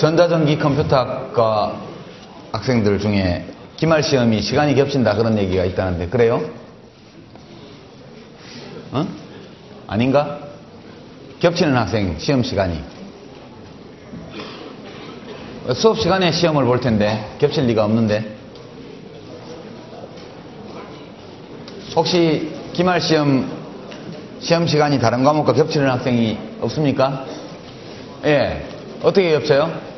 전자전기 컴퓨터학과 학생들 중에 기말 시험이 시간이 겹친다 그런 얘기가 있다는데 그래요? 어? 아닌가? 겹치는 학생 시험 시간이 수업 시간에 시험을 볼 텐데 겹칠 리가 없는데 혹시 기말 시험 시간이 다른 과목과 겹치는 학생이 없습니까? 예. 어떻게 겹쳐요?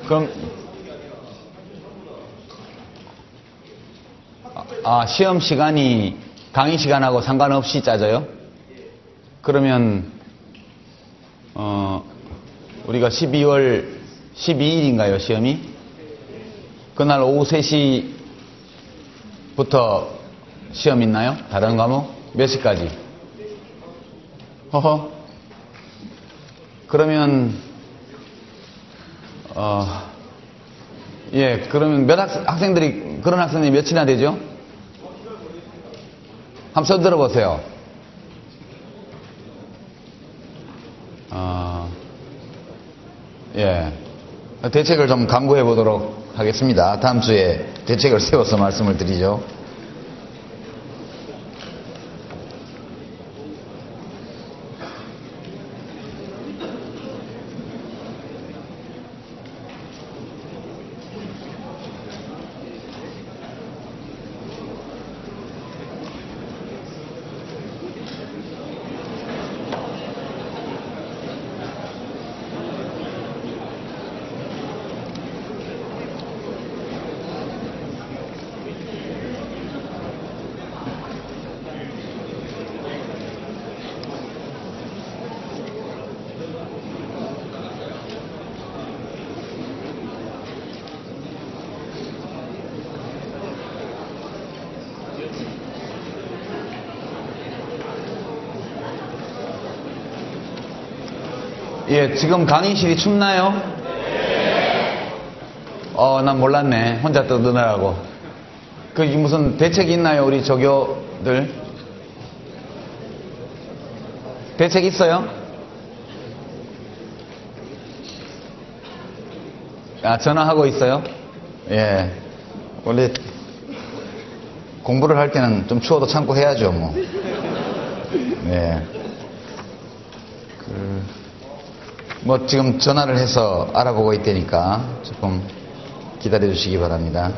그럼 시험 시간이 강의 시간하고 상관없이 짜져요? 그러면 우리가 12월 12일인가요 시험이? 그날 오후 3시부터 시험 있나요? 다른 과목? 몇 시까지? 허허. 그러면 예, 그러면 학생들이 그런 학생들이 몇이나 되죠? 한번 써 들어보세요. 예. 대책을 좀 강구해 보도록 하겠습니다. 다음 주에 대책을 세워서 말씀을 드리죠. 예, 지금 강의실이 춥나요? 난 몰랐네. 혼자 떠드느라고. 그게 무슨 대책이 있나요, 우리 조교들? 대책 있어요? 전화하고 있어요? 예. 원래 공부를 할 때는 좀 추워도 참고 해야죠, 뭐. 예. 뭐 지금 전화를 해서 알아보고 있다니까 조금 기다려 주시기 바랍니다.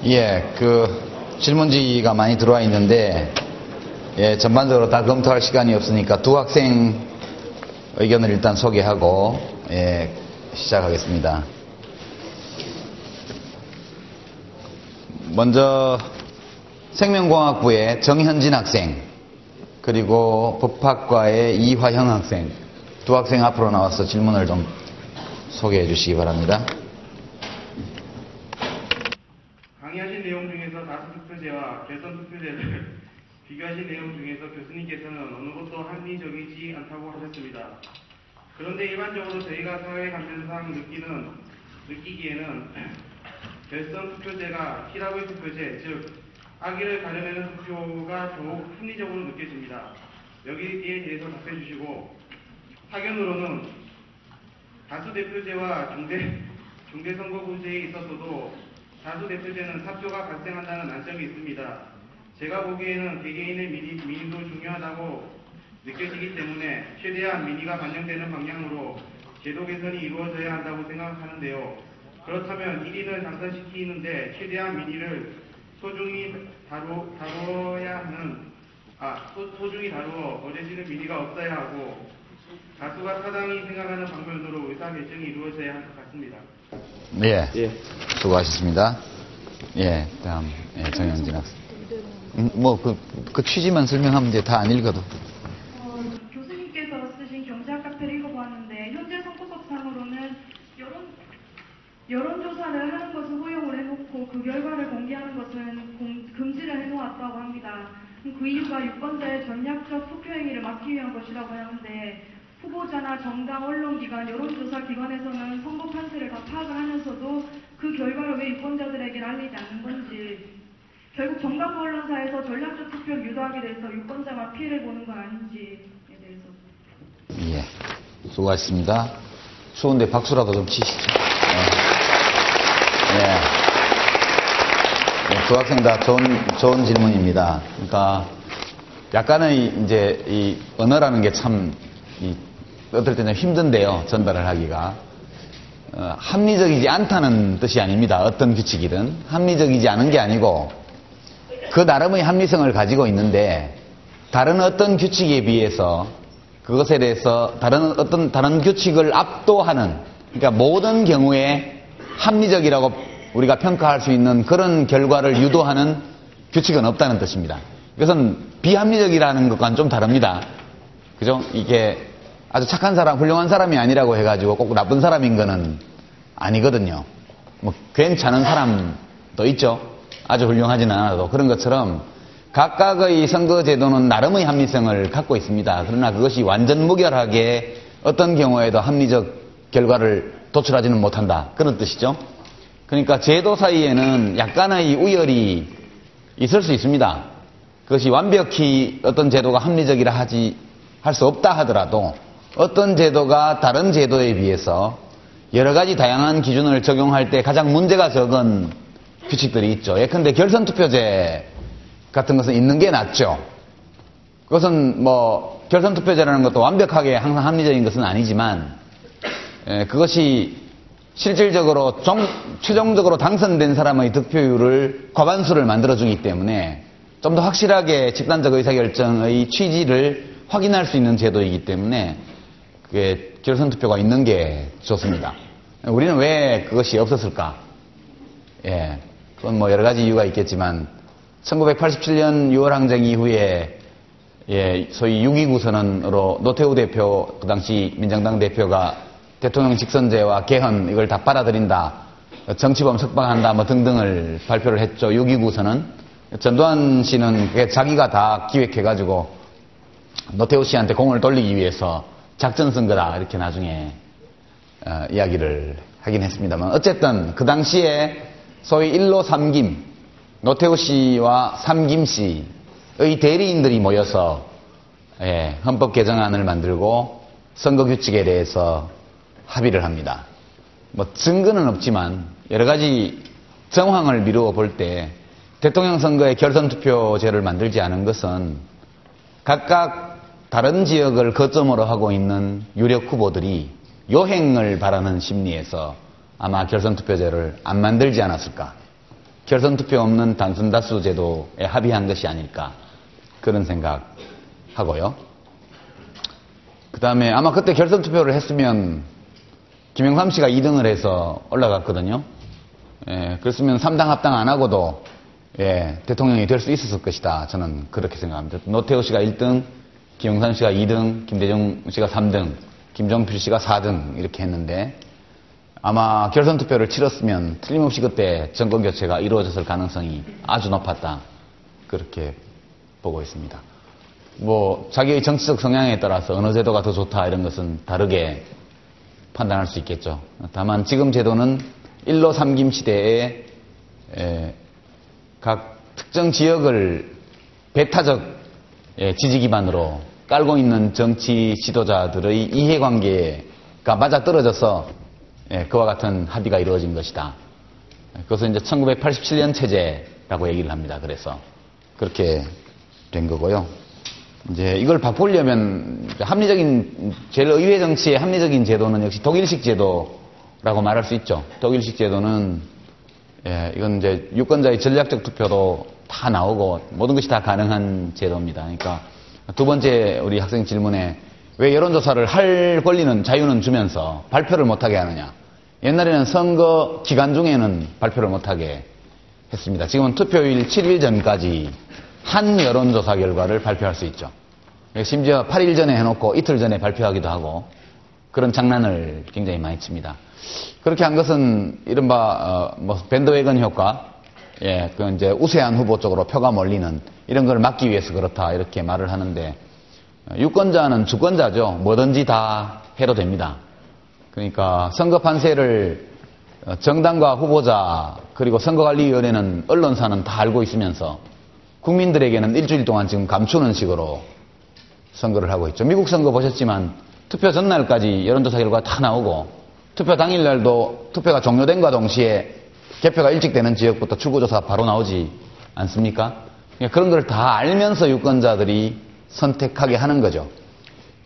예, 질문지가 많이 들어와 있는데, 예, 전반적으로 다 검토할 시간이 없으니까 두 학생 의견을 일단 소개하고, 예, 시작하겠습니다. 먼저, 생명공학부의 정현진 학생, 그리고 법학과의 이화형 학생, 두 학생 앞으로 나와서 질문을 좀 소개해 주시기 바랍니다. 강의하신 내용 중에서 다수투표제와 결선투표제를 비교하신 내용 중에서 교수님께서는 어느 것도 합리적이지 않다고 하셨습니다. 그런데 일반적으로 저희가 사회 감정상 느끼기에는 결선 투표제가 키라고의 투표제, 즉 악의를 가려내는 투표가 더욱 합리적으로 느껴집니다. 여기에 대해서 답해 주시고, 사견으로는 다수대표제와 중대선거구제에 있어서도 다수대표제는 사표가 발생한다는 난점이 있습니다. 제가 보기에는 개개인의 민의도 중요하다고 느껴지기 때문에 최대한 민의가 반영되는 방향으로 제도 개선이 이루어져야 한다고 생각하는데요. 그렇다면 1인을 당선시키는데 최대한 민의를 소중히 다루어 버려지는 민의가 없어야 하고, 다수가 타당히 생각하는 방면으로 의사결정이 이루어져야 할 것 같습니다. 예. 수고하셨습니다. 예, 다음, 정영진 학생. 그 취지만 설명하면 돼. 다 안 읽어도. 교수님께서 쓰신 경제학 카페를 읽어보았는데, 현재 선거법상으로는 여론조사를 하는 것은 허용을 해놓고 그 결과를 공개하는 것은 금지를 해놓았다고 합니다. 그 이유가 유권자의 전략적 투표행위를 막기 위한 것이라고 하는데, 후보자나 정당, 언론기관, 여론조사 기관에서는 선거 판세를 다 파악을 하면서도 그 결과를 왜 유권자들에게 알리지 않는 건지, 결국 정당 언론사에서 전략적 투표를 유도하게 돼서 유권자가 피해를 보는 건 아닌지에 대해서. 예, 수고하셨습니다. 추운데 박수라도 좀 치시죠. 두 학생 다 좋은 질문입니다. 그러니까 약간의 이제 이 언어라는 게 참 어떨 때는 힘든데요, 전달을 하기가. 합리적이지 않다는 뜻이 아닙니다. 어떤 규칙이든 합리적이지 않은 게 아니고 그 나름의 합리성을 가지고 있는데, 다른 어떤 규칙에 비해서 그것에 대해서 다른 규칙을 압도하는, 그러니까 모든 경우에 합리적이라고 우리가 평가할 수 있는 그런 결과를 유도하는 규칙은 없다는 뜻입니다. 이것은 비합리적이라는 것과는 좀 다릅니다. 그죠? 이게 아주 착한 사람, 훌륭한 사람이 아니라고 해가지고 꼭 나쁜 사람인 거는 아니거든요. 뭐 괜찮은 사람도 있죠. 아주 훌륭하지는 않아도. 그런 것처럼 각각의 선거제도는 나름의 합리성을 갖고 있습니다. 그러나 그것이 완전 무결하게 어떤 경우에도 합리적 결과를 도출하지는 못한다. 그런 뜻이죠. 그러니까 제도 사이에는 약간의 우열이 있을 수 있습니다. 그것이 완벽히 어떤 제도가 합리적이라 할 수 없다 하더라도 어떤 제도가 다른 제도에 비해서 여러 가지 다양한 기준을 적용할 때 가장 문제가 적은 규칙들이 있죠. 예컨대 결선투표제 같은 것은 있는 게 낫죠. 그것은 뭐 결선투표제라는 것도 완벽하게 항상 합리적인 것은 아니지만, 그것이 실질적으로 최종적으로 당선된 사람의 득표율을 과반수를 만들어주기 때문에 좀 더 확실하게 집단적 의사결정의 취지를 확인할 수 있는 제도이기 때문에 그게 결선투표가 있는 게 좋습니다. 우리는 왜 그것이 없었을까? 그건 뭐 여러 가지 이유가 있겠지만 1987년 6월 항쟁 이후에 소위 6.29 선언으로 노태우 대표, 그 당시 민정당 대표가 대통령 직선제와 개헌 이걸 다 빨아들인다, 정치범 석방한다 뭐 등등을 발표를 했죠. 6.29 선언. 전두환 씨는 그게 자기가 다 기획해가지고 노태우 씨한테 공을 돌리기 위해서 작전 쓴 거다 이렇게 나중에 이야기를 하긴 했습니다만, 어쨌든 그 당시에 소위 1로 3김, 노태우 씨와 3김 씨의 대리인들이 모여서 헌법 개정안을 만들고 선거규칙에 대해서 합의를 합니다. 뭐 증거는 없지만 여러 가지 정황을 미루어 볼 때 대통령 선거에 결선투표제를 만들지 않은 것은 각각 다른 지역을 거점으로 하고 있는 유력 후보들이 요행을 바라는 심리에서 아마 결선투표제를 안 만들지 않았을까. 결선투표 없는 단순다수 제도에 합의한 것이 아닐까. 그런 생각하고요. 그 다음에 아마 그때 결선투표를 했으면 김영삼 씨가 2등을 해서 올라갔거든요. 그랬으면 3당 합당 안 하고도 대통령이 될 수 있었을 것이다. 저는 그렇게 생각합니다. 노태우 씨가 1등, 김영삼 씨가 2등, 김대중 씨가 3등, 김종필 씨가 4등 이렇게 했는데, 아마 결선투표를 치렀으면 틀림없이 그때 정권교체가 이루어졌을 가능성이 아주 높았다. 그렇게 보고 있습니다. 뭐 자기의 정치적 성향에 따라서 어느 제도가 더 좋다 이런 것은 다르게 판단할 수 있겠죠. 다만 지금 제도는 일로 삼김 시대에 각 특정 지역을 배타적 지지 기반으로 깔고 있는 정치 지도자들의 이해관계가 맞아떨어져서 그와 같은 합의가 이루어진 것이다. 그것은 이제 1987년 체제라고 얘기를 합니다. 그래서 그렇게 된 거고요. 이제 이걸 바꾸려면 합리적인 제일 의회 정치의 합리적인 제도는 역시 독일식 제도라고 말할 수 있죠. 독일식 제도는 이건 이제 유권자의 전략적 투표도 다 나오고 모든 것이 다 가능한 제도입니다. 그러니까 두 번째 우리 학생 질문에 왜 여론조사를 할 권리는 자유는 주면서 발표를 못하게 하느냐. 옛날에는 선거 기간 중에는 발표를 못하게 했습니다. 지금은 투표일 7일 전까지 한 여론조사 결과를 발표할 수 있죠. 심지어 8일 전에 해놓고 이틀 전에 발표하기도 하고 그런 장난을 굉장히 많이 칩니다. 그렇게 한 것은 이른바 밴드웨건 효과, 그 이제 우세한 후보 쪽으로 표가 몰리는 이런 걸 막기 위해서 그렇다 이렇게 말을 하는데 유권자는 주권자죠. 뭐든지 다 해도 됩니다. 그러니까 선거 판세를 정당과 후보자 그리고 선거관리위원회는 언론사는 다 알고 있으면서 국민들에게는 일주일 동안 지금 감추는 식으로 선거를 하고 있죠. 미국 선거 보셨지만 투표 전날까지 여론조사 결과 다 나오고 투표 당일날도 투표가 종료된과 동시에 개표가 일찍 되는 지역부터 출구조사 바로 나오지 않습니까? 그러니까 그런 걸 다 알면서 유권자들이 선택하게 하는 거죠.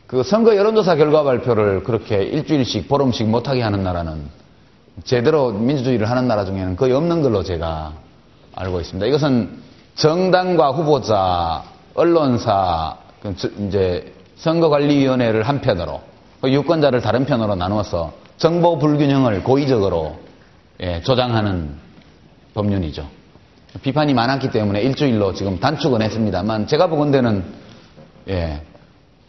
그 선거 여론조사 결과 발표를 그렇게 일주일씩 보름씩 못하게 하는 나라는 제대로 민주주의를 하는 나라 중에는 거의 없는 걸로 제가 알고 있습니다. 이것은 정당과 후보자, 언론사, 이제 선거관리위원회를 한 편으로 유권자를 다른 편으로 나누어서 정보 불균형을 고의적으로 조장하는 법률이죠. 비판이 많았기 때문에 일주일로 지금 단축은 했습니다만 제가 보건대는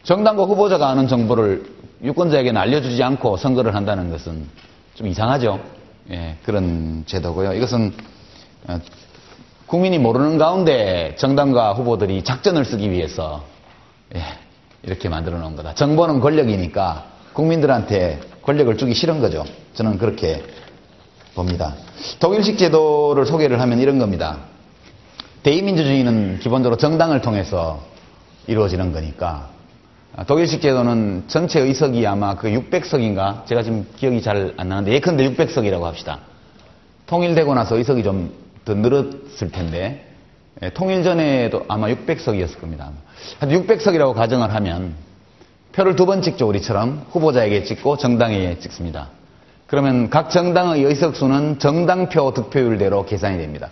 정당과 후보자가 아는 정보를 유권자에게는 알려주지 않고 선거를 한다는 것은 좀 이상하죠. 그런 제도고요. 이것은 국민이 모르는 가운데 정당과 후보들이 작전을 쓰기 위해서 이렇게 만들어 놓은 거다. 정보는 권력이니까 국민들한테 권력을 주기 싫은 거죠. 저는 그렇게 봅니다. 독일식 제도를 소개를 하면 이런 겁니다. 대의민주주의는 기본적으로 정당을 통해서 이루어지는 거니까 독일식 제도는 전체 의석이 아마 그 600석인가 제가 지금 기억이 잘 안 나는데 예컨대 600석이라고 합시다. 통일되고 나서 의석이 좀 더 늘었을 텐데 통일 전에도 아마 600석이었을 겁니다. 한 600석이라고 가정을 하면 표를 두 번 찍죠. 우리처럼 후보자에게 찍고 정당에게 찍습니다. 그러면 각 정당의 의석수는 정당표 득표율대로 계산이 됩니다.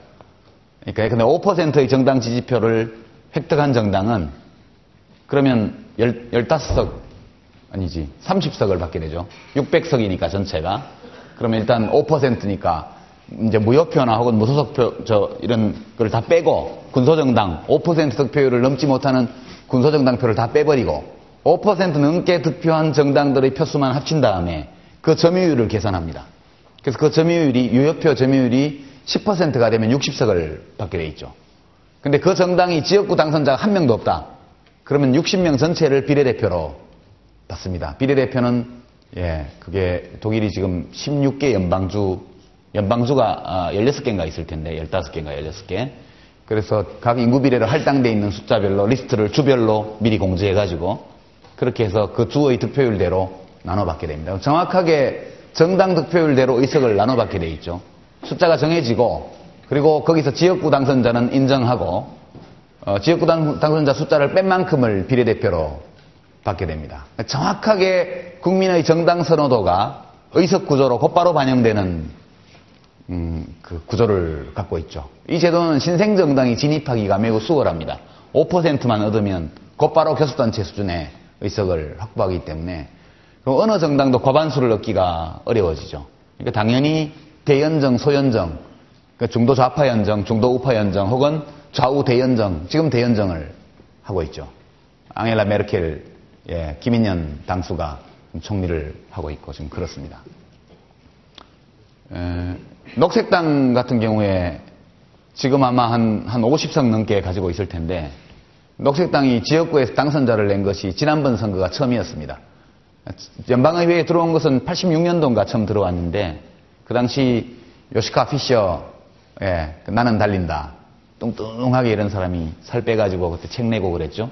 그러니까 근데 5%의 정당 지지표를 획득한 정당은 그러면 15석 아니지 30석을 받게 되죠. 600석이니까 전체가. 그러면 일단 5%니까 이제 무효표나 혹은 무소속표 이런 걸 다 빼고 군소정당 5% 득표율을 넘지 못하는 군소정당표를 다 빼버리고 5% 넘게 득표한 정당들의 표수만 합친 다음에 그 점유율을 계산합니다. 그래서 그 점유율이 유효표 점유율이 10%가 되면 60석을 받게 돼 있죠. 근데 그 정당이 지역구 당선자가 한 명도 없다. 그러면 60명 전체를 비례대표로 받습니다. 비례대표는 그게 독일이 지금 16개 연방주가 16개인가 있을 텐데 15개인가 16개. 그래서 각 인구 비례로 할당되어 있는 숫자별로 리스트를 주별로 미리 공지해가지고 그렇게 해서 그 주의 득표율대로 나눠받게 됩니다. 정확하게 정당 득표율대로 의석을 나눠받게 돼 있죠. 숫자가 정해지고 그리고 거기서 지역구 당선자는 인정하고 지역구 당선자 숫자를 뺀 만큼을 비례대표로 받게 됩니다. 정확하게 국민의 정당 선호도가 의석 구조로 곧바로 반영되는 그 구조를 갖고 있죠. 이 제도는 신생정당이 진입하기가 매우 수월합니다. 5%만 얻으면 곧바로 교섭단체 수준의 의석을 확보하기 때문에 어느 정당도 과반수를 얻기가 어려워지죠. 그러니까 당연히 대연정, 소연정, 그러니까 중도 좌파 연정, 중도 우파 연정 혹은 좌우 대연정, 지금 대연정을 하고 있죠. 앙헬라 메르켈, 김인년 당수가 총리를 하고 있고 지금 그렇습니다. 녹색당 같은 경우에 지금 아마 한 50석 넘게 가지고 있을 텐데 녹색당이 지역구에서 당선자를 낸 것이 지난번 선거가 처음이었습니다. 연방의회에 들어온 것은 86년도인가 처음 들어왔는데 그 당시 요시카 피셔 나는 달린다. 뚱뚱하게 이런 사람이 살 빼가지고 그때 책 내고 그랬죠.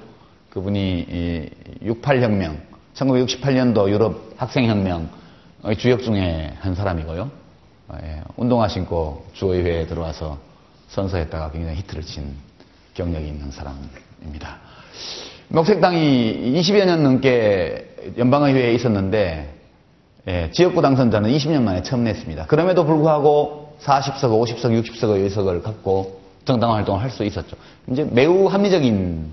그분이 68혁명, 1968년도 유럽 학생혁명의 주역 중에 한 사람이고요. 운동화 신고 주의회에 들어와서 선서했다가 굉장히 히트를 친 경력이 있는 사람입니다. 녹색당이 20여 년 넘게 연방의회에 있었는데 지역구 당선자는 20년 만에 처음 냈습니다. 그럼에도 불구하고 40석, 50석, 60석의 의석을 갖고 정당 활동을 할 수 있었죠. 이제 매우 합리적인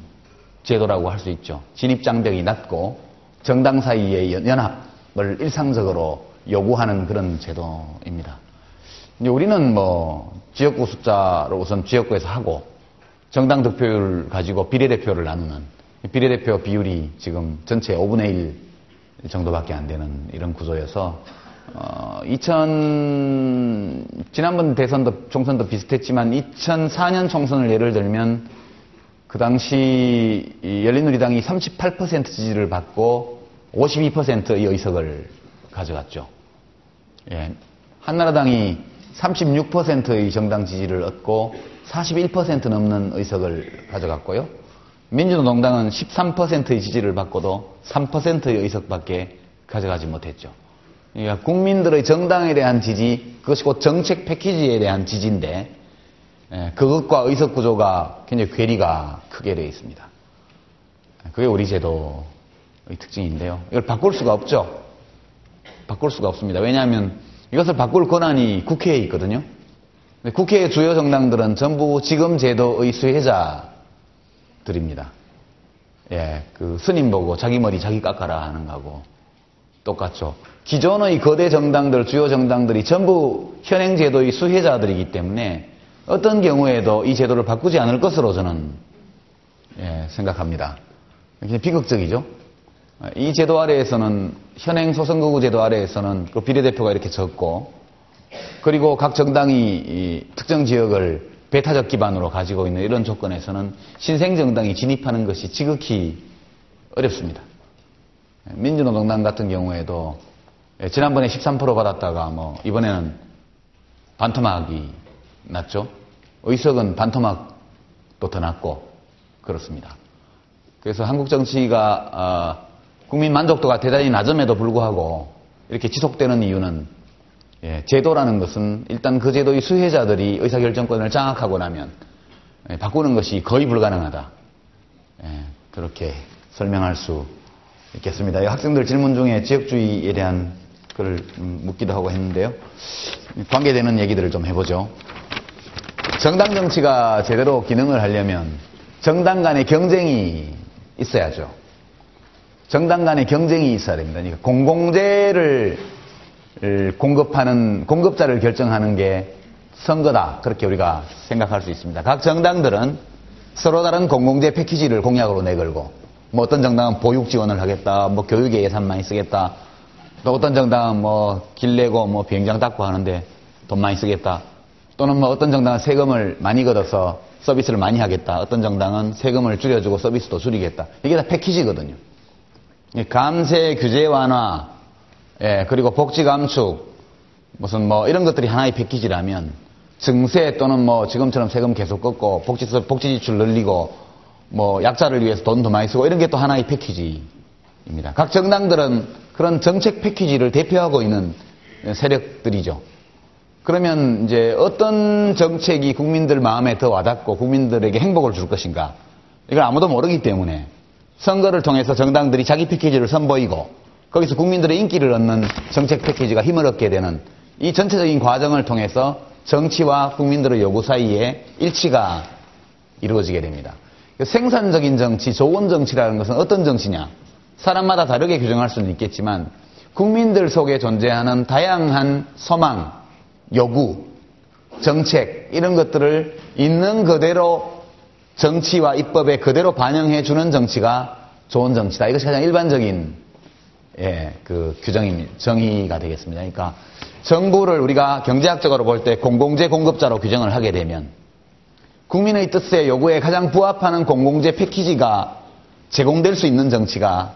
제도라고 할 수 있죠. 진입장벽이 낮고 정당 사이의 연합을 일상적으로 요구하는 그런 제도입니다. 이제 우리는 뭐 지역구 숫자로 우선 지역구에서 하고 정당 득표율 가지고 비례대표를 나누는 비례대표 비율이 지금 전체 5분의 1 정도밖에 안 되는 이런 구조여서 지난번 대선도 총선도 비슷했지만 2004년 총선을 예를 들면 그 당시 열린우리당이 38% 지지를 받고 52%의 의석을 가져갔죠. 한나라당이 36%의 정당 지지를 얻고 41% 넘는 의석을 가져갔고요. 민주노동당은 13%의 지지를 받고도 3%의 의석밖에 가져가지 못했죠. 그러니까 국민들의 정당에 대한 지지, 그것이 곧 정책 패키지에 대한 지지인데 그것과 의석 구조가 굉장히 괴리가 크게 되어 있습니다. 그게 우리 제도의 특징인데요. 이걸 바꿀 수가 없죠. 바꿀 수가 없습니다. 왜냐하면 이것을 바꿀 권한이 국회에 있거든요. 국회의 주요 정당들은 전부 지금 제도의 수혜자들입니다. 그 스님 보고 자기 머리 자기 깎아라 하는 거하고 똑같죠. 기존의 거대 정당들, 주요 정당들이 전부 현행 제도의 수혜자들이기 때문에 어떤 경우에도 이 제도를 바꾸지 않을 것으로 저는 생각합니다. 굉장히 비극적이죠. 이 제도 아래에서는 현행 소선거구 제도 아래에서는 그 비례대표가 이렇게 적고 그리고 각 정당이 특정 지역을 배타적 기반으로 가지고 있는 이런 조건에서는 신생정당이 진입하는 것이 지극히 어렵습니다. 민주노동당 같은 경우에도 지난번에 13% 받았다가 뭐 이번에는 반토막이 났죠. 의석은 반토막도 더 낮고 그렇습니다. 그래서 한국 정치가 국민 만족도가 대단히 낮음에도 불구하고 이렇게 지속되는 이유는 제도라는 것은 일단 그 제도의 수혜자들이 의사결정권을 장악하고 나면 바꾸는 것이 거의 불가능하다. 그렇게 설명할 수 있겠습니다. 학생들 질문 중에 지역주의에 대한 걸 묻기도 하고 했는데요. 관계되는 얘기들을 좀 해보죠. 정당 정치가 제대로 기능을 하려면 정당 간의 경쟁이 있어야죠. 정당 간의 경쟁이 있어야 됩니다. 그러니까 공공재를 공급하는, 공급자를 결정하는 게 선거다. 그렇게 우리가 생각할 수 있습니다. 각 정당들은 서로 다른 공공재 패키지를 공약으로 내걸고, 뭐 어떤 정당은 보육 지원을 하겠다, 뭐 교육에 예산 많이 쓰겠다, 또 어떤 정당은 뭐 길 내고 뭐 비행장 닦고 하는데 돈 많이 쓰겠다, 또는 뭐 어떤 정당은 세금을 많이 걷어서 서비스를 많이 하겠다, 어떤 정당은 세금을 줄여주고 서비스도 줄이겠다. 이게 다 패키지거든요. 감세, 규제 완화, 그리고 복지 감축, 무슨 뭐 이런 것들이 하나의 패키지라면 증세 또는 뭐 지금처럼 세금 계속 걷고 복지 지출 늘리고 뭐 약자를 위해서 돈 더 많이 쓰고 이런 게 또 하나의 패키지입니다. 각 정당들은 그런 정책 패키지를 대표하고 있는 세력들이죠. 그러면 이제 어떤 정책이 국민들 마음에 더 와닿고 국민들에게 행복을 줄 것인가, 이걸 아무도 모르기 때문에 선거를 통해서 정당들이 자기 패키지를 선보이고 거기서 국민들의 인기를 얻는 정책 패키지가 힘을 얻게 되는 이 전체적인 과정을 통해서 정치와 국민들의 요구 사이에 일치가 이루어지게 됩니다. 생산적인 정치, 좋은 정치라는 것은 어떤 정치냐? 사람마다 다르게 규정할 수는 있겠지만 국민들 속에 존재하는 다양한 소망, 요구, 정책 이런 것들을 있는 그대로 정치와 입법에 그대로 반영해 주는 정치가 좋은 정치다. 이것이 가장 일반적인 그 규정입니다. 정의가 되겠습니다. 그러니까 정부를 우리가 경제학적으로 볼 때 공공재 공급자로 규정을 하게 되면 국민의 뜻에 요구에 가장 부합하는 공공재 패키지가 제공될 수 있는 정치가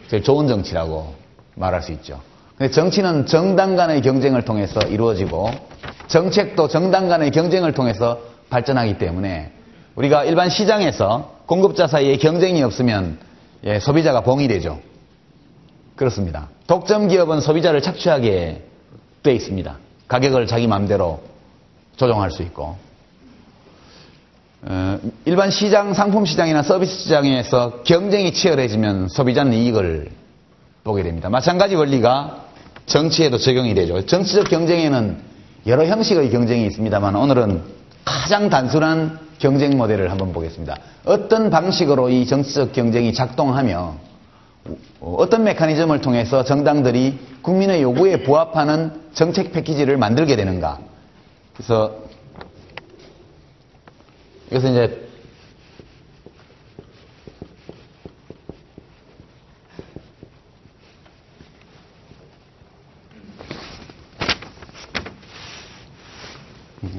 제일 좋은 정치라고 말할 수 있죠. 근데 정치는 정당 간의 경쟁을 통해서 이루어지고 정책도 정당 간의 경쟁을 통해서 발전하기 때문에 우리가 일반 시장에서 공급자 사이에 경쟁이 없으면 소비자가 봉이되죠. 그렇습니다. 독점 기업은 소비자를 착취하게 돼 있습니다. 가격을 자기 마음대로 조정할 수 있고 일반 시장, 상품 시장이나 서비스 시장에서 경쟁이 치열해지면 소비자는 이익을 보게 됩니다. 마찬가지 원리가 정치에도 적용이 되죠. 정치적 경쟁에는 여러 형식의 경쟁이 있습니다만 오늘은 가장 단순한 경쟁 모델을 한번 보겠습니다. 어떤 방식으로 이 정치적 경쟁이 작동하며 어떤 메커니즘을 통해서 정당들이 국민의 요구에 부합하는 정책 패키지를 만들게 되는가. 그래서 이것은 이제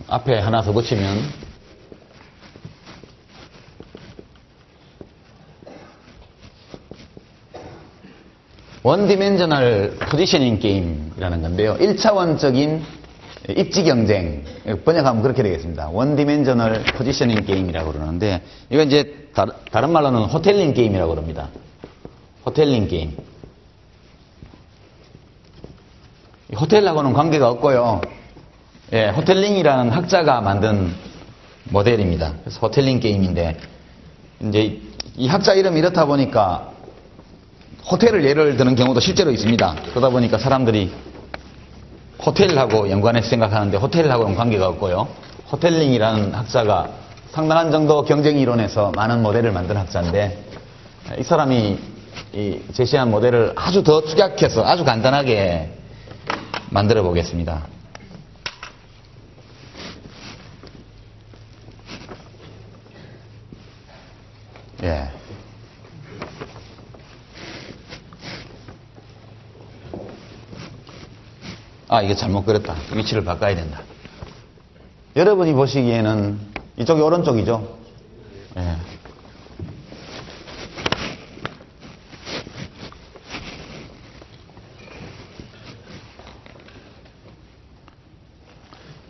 앞에 하나 더 붙이면 원디멘저널 포지셔닝 게임이라는 건데요. 1차원적인 입지 경쟁, 번역하면 그렇게 되겠습니다. 원디멘저널 포지셔닝 게임이라고 그러는데 이건 이제 다른 말로는 호텔링 게임이라고 그럽니다. 호텔링 게임. 호텔하고는 관계가 없고요. 호텔링이라는 학자가 만든 모델입니다. 그래서 호텔링 게임인데 이제 이 학자 이름이 이렇다 보니까 호텔을 예를 드는 경우도 실제로 있습니다. 그러다 보니까 사람들이 호텔하고 연관해서 생각하는데 호텔하고는 관계가 없고요. 호텔링이라는 학자가 상당한 정도 경쟁 이론에서 많은 모델을 만든 학자인데 이 사람이 제시한 모델을 아주 더 축약해서 아주 간단하게 만들어 보겠습니다. 예. 이게 잘못 그렸다. 위치를 바꿔야 된다. 여러분이 보시기에는 이쪽이 오른쪽이죠? 예.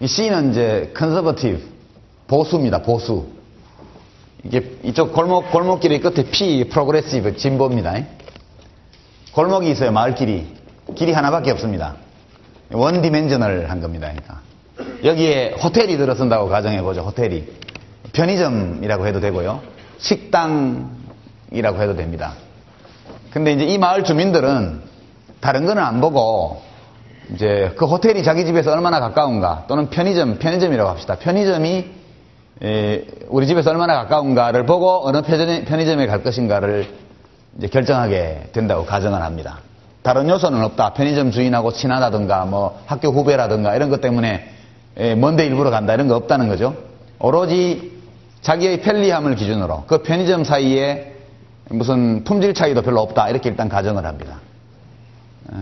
이 C는 이제 컨서버티브, 보수입니다. 보수. 이게 이쪽 골목길의 끝에 P, 프로그레시브, 진보입니다. 골목이 있어요. 마을길이. 길이 하나밖에 없습니다. 원디멘저널 한 겁니다. 그러니까. 여기에 호텔이 들어선다고 가정해보죠. 호텔이. 편의점이라고 해도 되고요. 식당이라고 해도 됩니다. 근데 이제 이 마을 주민들은 다른 거는 안 보고 이제 그 호텔이 자기 집에서 얼마나 가까운가 또는 편의점이라고 합시다. 편의점이 우리 집에서 얼마나 가까운가를 보고 어느 편의점에 갈 것인가를 이제 결정하게 된다고 가정을 합니다. 다른 요소는 없다. 편의점 주인하고 친하다든가 뭐 학교 후배라든가 이런 것 때문에 먼데 일부러 간다 이런 거 없다는 거죠. 오로지 자기의 편리함을 기준으로 그 편의점 사이에 무슨 품질 차이도 별로 없다 이렇게 일단 가정을 합니다.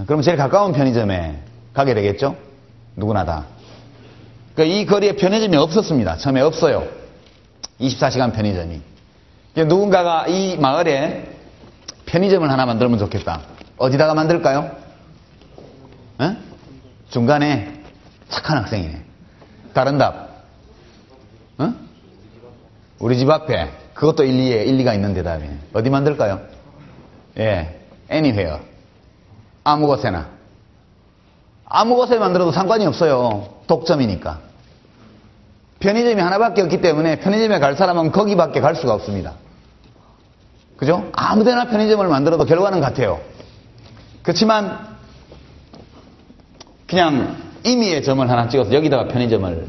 그럼 제일 가까운 편의점에 가게 되겠죠? 누구나 다. 그러니까 이 거리에 편의점이 없었습니다. 처음에 없어요. 24시간 편의점이. 그러니까 누군가가 이 마을에 편의점을 하나 만들면 좋겠다. 어디다가 만들까요? 중간에 착한 학생이네. 다른 답. 우리 집 앞에. 그것도 일리가 있는 대답이네. 어디 만들까요? anywhere. 아무 곳에나. 아무 곳에 만들어도 상관이 없어요. 독점이니까. 편의점이 하나밖에 없기 때문에 편의점에 갈 사람은 거기밖에 갈 수가 없습니다. 그죠? 아무데나 편의점을 만들어도 결과는 같아요. 그렇지만 그냥 임의의 점을 하나 찍어서 여기다가 편의점을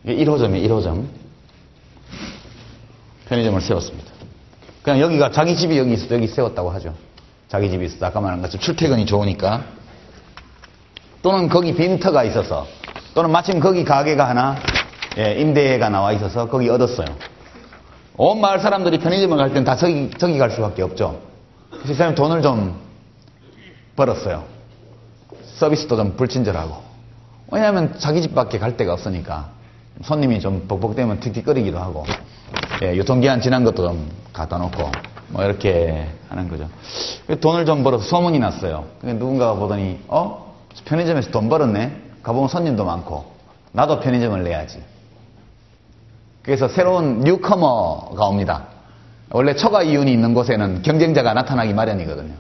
1호점이에요. 1호점. 편의점을 세웠습니다. 그냥 여기가 자기 집이 여기 있어서 여기 세웠다고 하죠. 자기 집이 있어서 아까 말한 것처럼 출퇴근이 좋으니까. 또는 거기 빈터가 있어서 또는 마침 거기 가게가 하나 임대가 나와 있어서 거기 얻었어요. 온 마을 사람들이 편의점을 갈 땐 다 저기 갈 수밖에 없죠. 그래서 이 사람이 돈을 좀 벌었어요. 서비스도 좀 불친절하고. 왜냐하면 자기 집밖에 갈 데가 없으니까 손님이 좀 벅벅대면 틱틱거리기도 하고, 예, 유통기한 지난 것도 좀 갖다 놓고, 뭐 이렇게 하는 거죠. 돈을 좀 벌어서 소문이 났어요. 누군가가 보더니, 편의점에서 돈 벌었네? 가보면 손님도 많고, 나도 편의점을 내야지. 그래서 새로운 뉴커머가 옵니다. 원래 초과 이윤이 있는 곳에는 경쟁자가 나타나기 마련이거든요.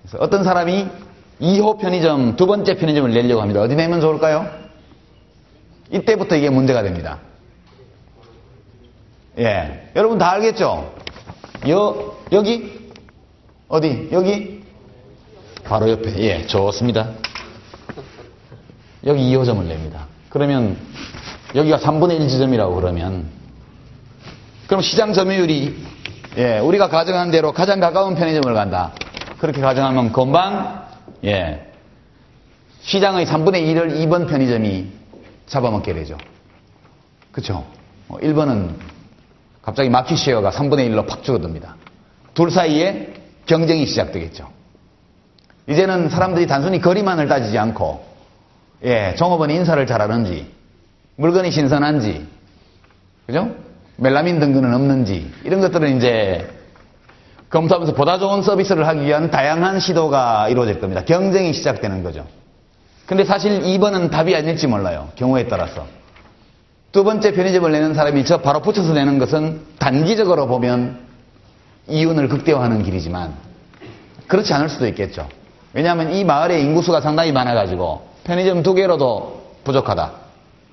그래서 어떤 사람이 2호 편의점, 두 번째 편의점을 내려고 합니다. 어디 내면 좋을까요? 이때부터 이게 문제가 됩니다. 예, 여러분 다 알겠죠? 여기? 어디? 여기? 바로 옆에. 예, 좋습니다. 여기 2호점을 냅니다. 그러면 여기가 3분의 1 지점이라고 그러면 그럼 시장 점유율이 예, 우리가 가정한 대로 가장 가까운 편의점을 간다. 그렇게 가정하면 금방 예, 시장의 3분의 1을 2번 편의점이 잡아먹게 되죠. 그렇죠? 1번은 갑자기 마켓 쉐어가 3분의 1로 팍 줄어듭니다. 둘 사이에 경쟁이 시작되겠죠. 이제는 사람들이 단순히 거리만을 따지지 않고 예, 종업원이 인사를 잘하는지 물건이 신선한지 그죠? 멜라민 등급은 없는지 이런 것들은 이제 검토하면서 보다 좋은 서비스를 하기 위한 다양한 시도가 이루어질 겁니다. 경쟁이 시작되는 거죠. 근데 사실 2번은 답이 아닐지 몰라요. 경우에 따라서. 두 번째 편의점을 내는 사람이 저 바로 붙여서 내는 것은 단기적으로 보면 이윤을 극대화하는 길이지만 그렇지 않을 수도 있겠죠. 왜냐하면 이 마을에 인구수가 상당히 많아가지고 편의점 2개로도 부족하다.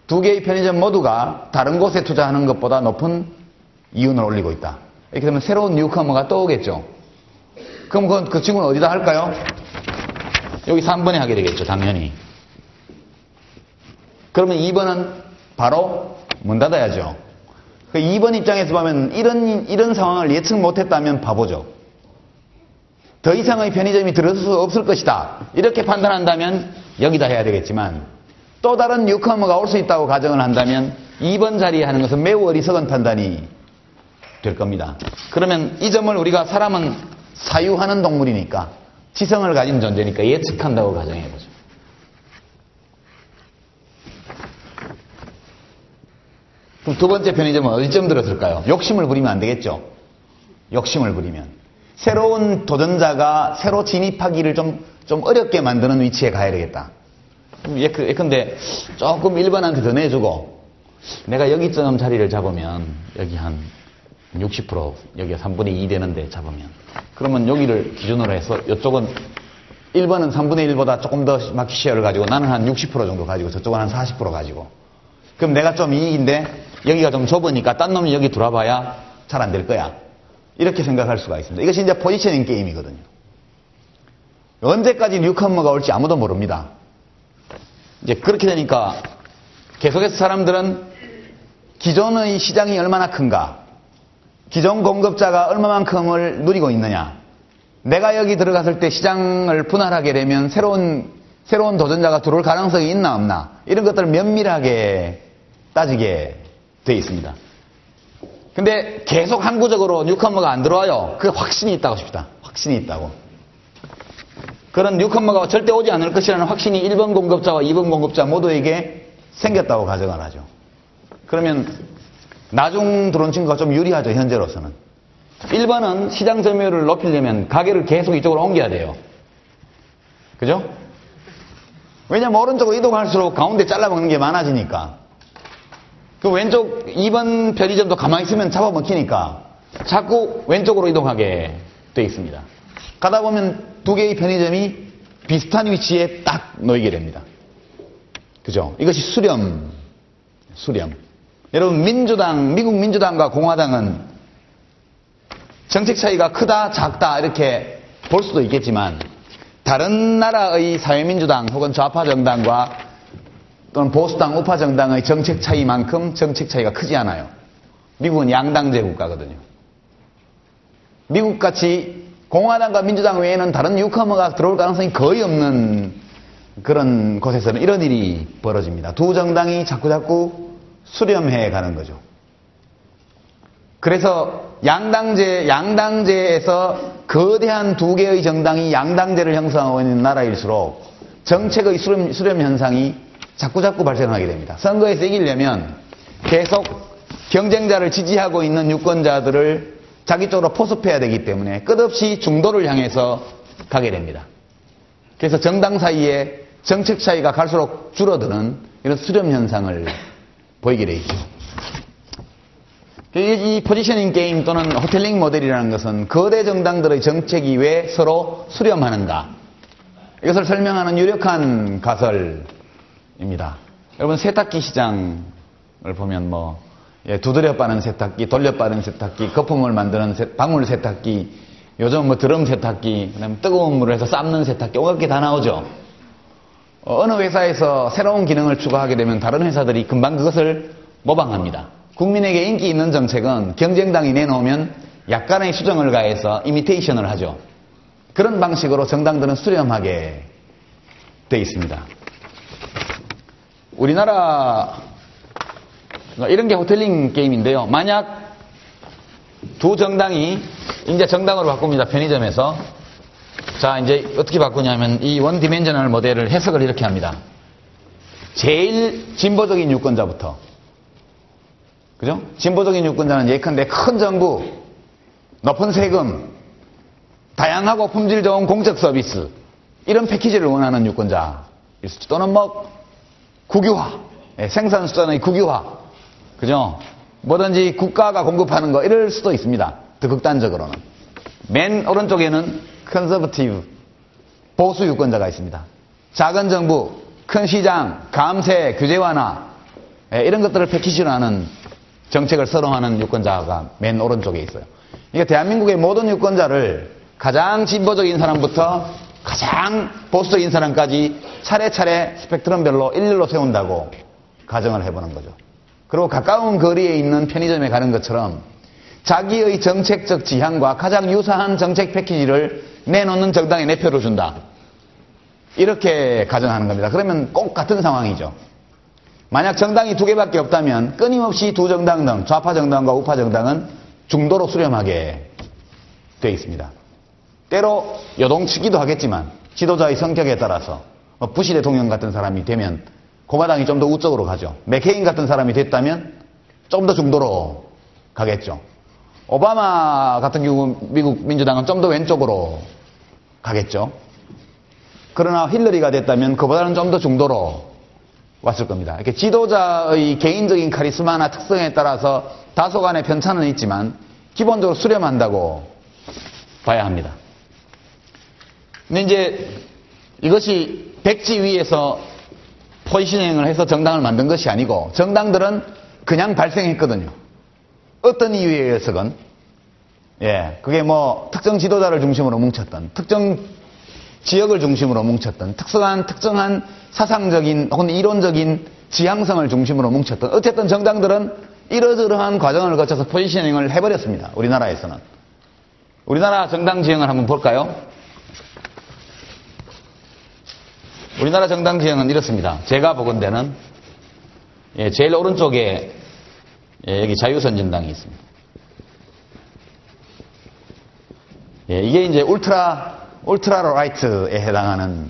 2개의 편의점 모두가 다른 곳에 투자하는 것보다 높은 이윤을 올리고 있다. 이렇게 되면 새로운 뉴커머가 또 오겠죠. 그럼 그 친구는 어디다 할까요? 여기 3번에 하게 되겠죠, 당연히. 그러면 2번은 바로 문 닫아야죠. 2번 입장에서 보면 이런 상황을 예측 못했다면 바보죠. 더 이상의 편의점이 들어설 수 없을 것이다. 이렇게 판단한다면 여기다 해야 되겠지만 또 다른 뉴커머가 올 수 있다고 가정을 한다면 2번 자리에 하는 것은 매우 어리석은 판단이 될 겁니다. 그러면 이 점을 우리가 사람은 사유하는 동물이니까 지성을 가진 존재니까 예측한다고 가정해보죠. 그럼 두 번째 편의점은 어디쯤 들었을까요? 욕심을 부리면 안 되겠죠. 욕심을 부리면 새로운 도전자가 새로 진입하기를 좀 어렵게 만드는 위치에 가야 되겠다. 예컨대 조금 1번한테 더 내주고 내가 여기쯤 자리를 잡으면 여기 한 60% 여기가 3분의 2 되는데 잡으면 그러면 여기를 기준으로 해서 이쪽은 1번은 3분의 1보다 조금 더 마켓 쉐어를 가지고 나는 한 60% 정도 가지고 저쪽은 한 40% 가지고 그럼 내가 좀 이익인데 여기가 좀 좁으니까 딴 놈이 여기 들어와봐야 잘 안 될 거야. 이렇게 생각할 수가 있습니다. 이것이 이제 포지셔닝 게임이거든요. 언제까지 뉴커머가 올지 아무도 모릅니다. 이제 그렇게 되니까 계속해서 사람들은 기존의 시장이 얼마나 큰가, 기존 공급자가 얼마만큼을 누리고 있느냐, 내가 여기 들어갔을 때 시장을 분할하게 되면 새로운 도전자가 들어올 가능성이 있나 없나 이런 것들을 면밀하게 따지게 돼 있습니다. 근데 계속 항구적으로 뉴커머가 안 들어와요. 그 확신이 있다고 싶다. 확신이 있다고. 그런 뉴커머가 절대 오지 않을 것이라는 확신이 1번 공급자와 2번 공급자 모두에게 생겼다고 가정을 하죠. 그러면 나중 들어온 친구가 좀 유리하죠. 현재로서는. 1번은 시장 점유율을 높이려면 가게를 계속 이쪽으로 옮겨야 돼요. 그죠? 왜냐면 오른쪽으로 이동할수록 가운데 잘라먹는 게 많아지니까. 그 왼쪽 2번 편의점도 가만히 있으면 잡아먹히니까 자꾸 왼쪽으로 이동하게 돼 있습니다. 가다 보면 두 개의 편의점이 비슷한 위치에 딱 놓이게 됩니다. 그죠? 이것이 수렴. 여러분 미국 민주당과 공화당은 정책 차이가 크다 작다 이렇게 볼 수도 있겠지만 다른 나라의 사회민주당 혹은 좌파 정당과 또는 보수당, 우파 정당의 정책 차이만큼 정책 차이가 크지 않아요. 미국은 양당제 국가거든요. 미국같이 공화당과 민주당 외에는 다른 뉴커머가 들어올 가능성이 거의 없는 그런 곳에서는 이런 일이 벌어집니다. 두 정당이 자꾸 수렴해 가는 거죠. 그래서 양당제에서 거대한 두 개의 정당이 양당제를 형성하고 있는 나라일수록 정책의 수렴 현상이 자꾸자꾸 발생하게 됩니다. 선거에서 이기려면 계속 경쟁자를 지지하고 있는 유권자들을 자기 쪽으로 포섭해야 되기 때문에 끝없이 중도를 향해서 가게 됩니다. 그래서 정당 사이에 정책 차이가 갈수록 줄어드는 이런 수렴 현상을 보이게 돼 있죠. 이 포지셔닝 게임 또는 호텔링 모델이라는 것은 거대 정당들의 정책이 왜 서로 수렴하는가, 이것을 설명하는 유력한 가설입니다. 여러분, 세탁기 시장을 보면 두드려 빠는 세탁기, 돌려 빠는 세탁기, 거품을 만드는 방울 세탁기, 요즘 드럼 세탁기, 그다음에 뜨거운 물을 해서 삶는 세탁기, 온갖 게 다 나오죠. 어느 회사에서 새로운 기능을 추가하게 되면 다른 회사들이 금방 그것을 모방합니다. 국민에게 인기 있는 정책은 경쟁당이 내놓으면 약간의 수정을 가해서 이미테이션을 하죠. 그런 방식으로 정당들은 수렴하게 돼 있습니다. 우리나라 이런 게 호텔링 게임인데요. 만약 두 정당이 이제 정당으로 바꿉니다. 편의점에서. 자, 이제 어떻게 바꾸냐면 이 원 디멘셔널 모델을 해석을 이렇게 합니다. 제일 진보적인 유권자부터. 그죠? 진보적인 유권자는 예컨대 큰 정부, 높은 세금, 다양하고 품질 좋은 공적 서비스, 이런 패키지를 원하는 유권자일 수도, 또는 국유화, 생산 수단의 국유화, 그죠? 뭐든지 국가가 공급하는 거, 이럴 수도 있습니다. 더 극단적으로는. 맨 오른쪽에는 컨서버티브, 보수 유권자가 있습니다. 작은 정부, 큰 시장, 감세, 규제 완화, 이런 것들을 패키지로 하는 정책을 선호하는 유권자가 맨 오른쪽에 있어요. 그러니까 대한민국의 모든 유권자를 가장 진보적인 사람부터 가장 보수적인 사람까지 차례차례 스펙트럼별로 일렬로 세운다고 가정을 해보는 거죠. 그리고 가까운 거리에 있는 편의점에 가는 것처럼 자기의 정책적 지향과 가장 유사한 정책 패키지를 내놓는 정당에 내 표를 준다. 이렇게 가정하는 겁니다. 그러면 꼭 같은 상황이죠. 만약 정당이 두 개밖에 없다면 끊임없이 두 정당 등 좌파 정당과 우파 정당은 중도로 수렴하게 되어 있습니다. 때로 요동치기도 하겠지만 지도자의 성격에 따라서 부시 대통령 같은 사람이 되면 공화당이 좀 더 우쪽으로 가죠. 맥케인 같은 사람이 됐다면 좀 더 중도로 가겠죠. 오바마 같은 경우 미국 민주당은 좀 더 왼쪽으로 가겠죠. 그러나 힐러리가 됐다면 그보다는 좀 더 중도로 왔을 겁니다. 이렇게 지도자의 개인적인 카리스마나 특성에 따라서 다소간의 편차는 있지만 기본적으로 수렴한다고 봐야 합니다. 근데 이제 이것이 백지 위에서 포지셔닝을 해서 정당을 만든 것이 아니고 정당들은 그냥 발생했거든요. 어떤 이유에 의해서건, 그게 특정 지도자를 중심으로 뭉쳤던, 특정 지역을 중심으로 뭉쳤던, 특정한 사상적인 혹은 이론적인 지향성을 중심으로 뭉쳤던, 어쨌든 정당들은 이러저러한 과정을 거쳐서 포지셔닝을 해버렸습니다. 우리나라에서는. 우리나라 정당 지형을 한번 볼까요? 우리나라 정당 지형은 이렇습니다. 제가 보건대는 제일 오른쪽에 여기 자유선진당이 있습니다. 이게 이제 울트라 라이트에 해당하는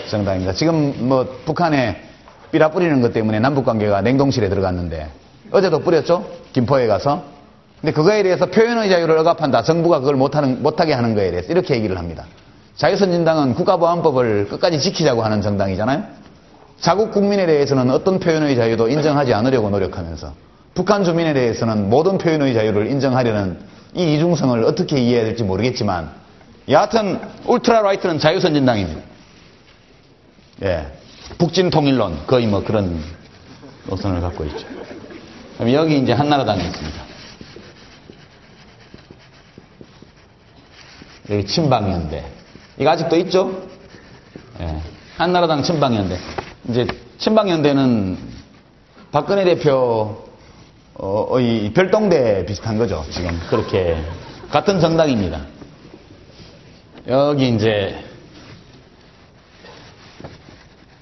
정당입니다. 지금 북한에 삐라 뿌리는 것 때문에 남북관계가 냉동실에 들어갔는데 어제도 뿌렸죠? 김포에 가서. 근데 그거에 대해서 표현의 자유를 억압한다. 정부가 그걸 못하게 하는 거에 대해서 이렇게 얘기를 합니다. 자유선진당은 국가보안법을 끝까지 지키자고 하는 정당이잖아요. 자국 국민에 대해서는 어떤 표현의 자유도 인정하지 않으려고 노력하면서 북한 주민에 대해서는 모든 표현의 자유를 인정하려는 이 이중성을 어떻게 이해해야 될지 모르겠지만 여하튼 울트라 라이트는 자유선진당입니다. 북진 통일론 거의 그런 노선을 갖고 있죠. 그럼 여기 이제 한나라당이 있습니다. 여기 친박연대. 이거 아직도 있죠? 한나라당 친박연대. 이제 친박연대는 박근혜 대표의 별동대 비슷한 거죠. 지금 그렇게 같은 정당입니다. 여기 이제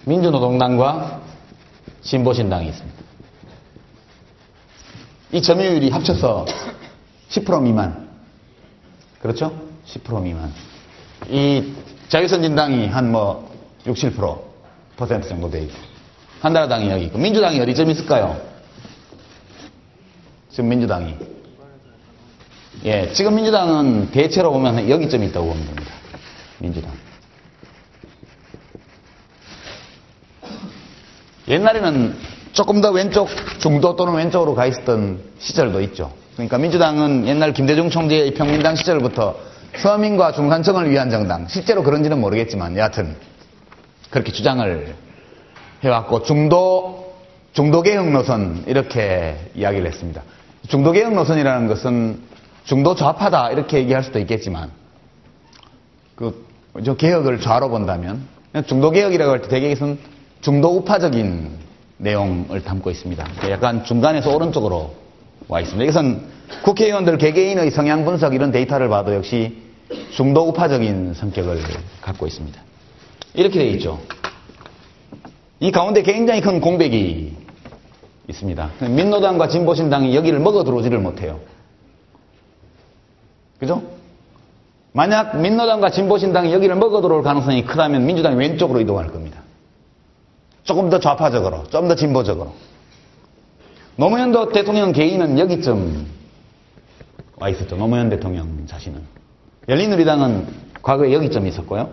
민주노동당과 진보신당이 있습니다. 이 점유율이 합쳐서 10% 미만. 그렇죠? 10% 미만. 이 자유선진당이 한 6, 7% 정도 돼 있고. 한나라당이 여기 있고 민주당이 어디쯤 있을까요? 지금 민주당이 지금 민주당은 대체로 보면 여기쯤 있다고 보면 됩니다. 민주당. 옛날에는 조금 더 왼쪽 중도 또는 왼쪽으로 가 있었던 시절도 있죠. 그러니까 민주당은 옛날 김대중 총재의 평민당 시절부터 서민과 중산층을 위한 정당, 실제로 그런지는 모르겠지만 여하튼 그렇게 주장을 해왔고 중도개혁 노선 이렇게 이야기를 했습니다. 중도개혁 노선이라는 것은 중도 좌파다 이렇게 얘기할 수도 있겠지만 저 개혁을 좌로 본다면 중도개혁이라고 할 때 대개 이것은 중도 우파적인 내용을 담고 있습니다. 약간 중간에서 오른쪽으로 와 있습니다. 이것은 국회의원들 개개인의 성향 분석 이런 데이터를 봐도 역시 중도 우파적인 성격을 갖고 있습니다. 이렇게 되어 있죠. 이 가운데 굉장히 큰 공백이 있습니다. 민노당과 진보신당이 여기를 먹어 들어오지를 못해요. 그죠? 만약 민노당과 진보신당이 여기를 먹어 들어올 가능성이 크다면 민주당이 왼쪽으로 이동할 겁니다. 조금 더 좌파적으로, 좀 더 진보적으로. 노무현 대통령 개인은 여기쯤 와 있었죠. 노무현 대통령 자신은. 열린우리당은 과거에 여기쯤 있었고요.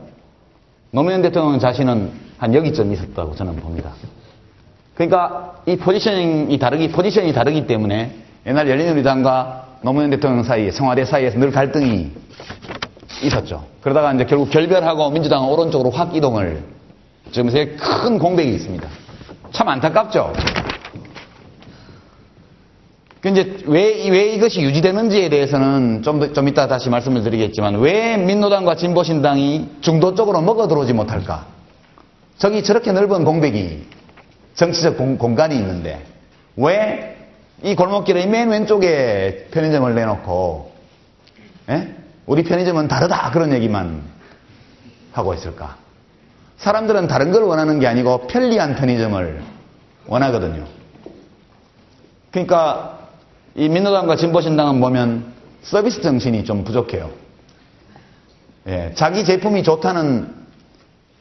노무현 대통령 자신은 한 여기쯤 있었다고 저는 봅니다. 그러니까 이 포지션이 다르기 때문에 옛날 열린우리당과 노무현 대통령 사이에, 청와대 사이에서 늘 갈등이 있었죠. 그러다가 이제 결국 결별하고 민주당은 오른쪽으로 확 이동을, 지금 큰 공백이 있습니다. 참 안타깝죠. 이제 왜 이것이 유지되는지에 대해서는 좀 이따 다시 말씀을 드리겠지만, 왜 민노당과 진보신당이 중도 쪽으로 먹어 들어오지 못할까? 저렇게 넓은 공백이, 정치적 공간이 있는데, 왜 이 골목길의 맨 왼쪽에 편의점을 내놓고, 우리 편의점은 다르다 그런 얘기만 하고 있을까? 사람들은 다른 걸 원하는 게 아니고 편리한 편의점을 원하거든요. 그러니까 이 민노당과 진보신당은 보면 서비스 정신이 좀 부족해요. 자기 제품이 좋다는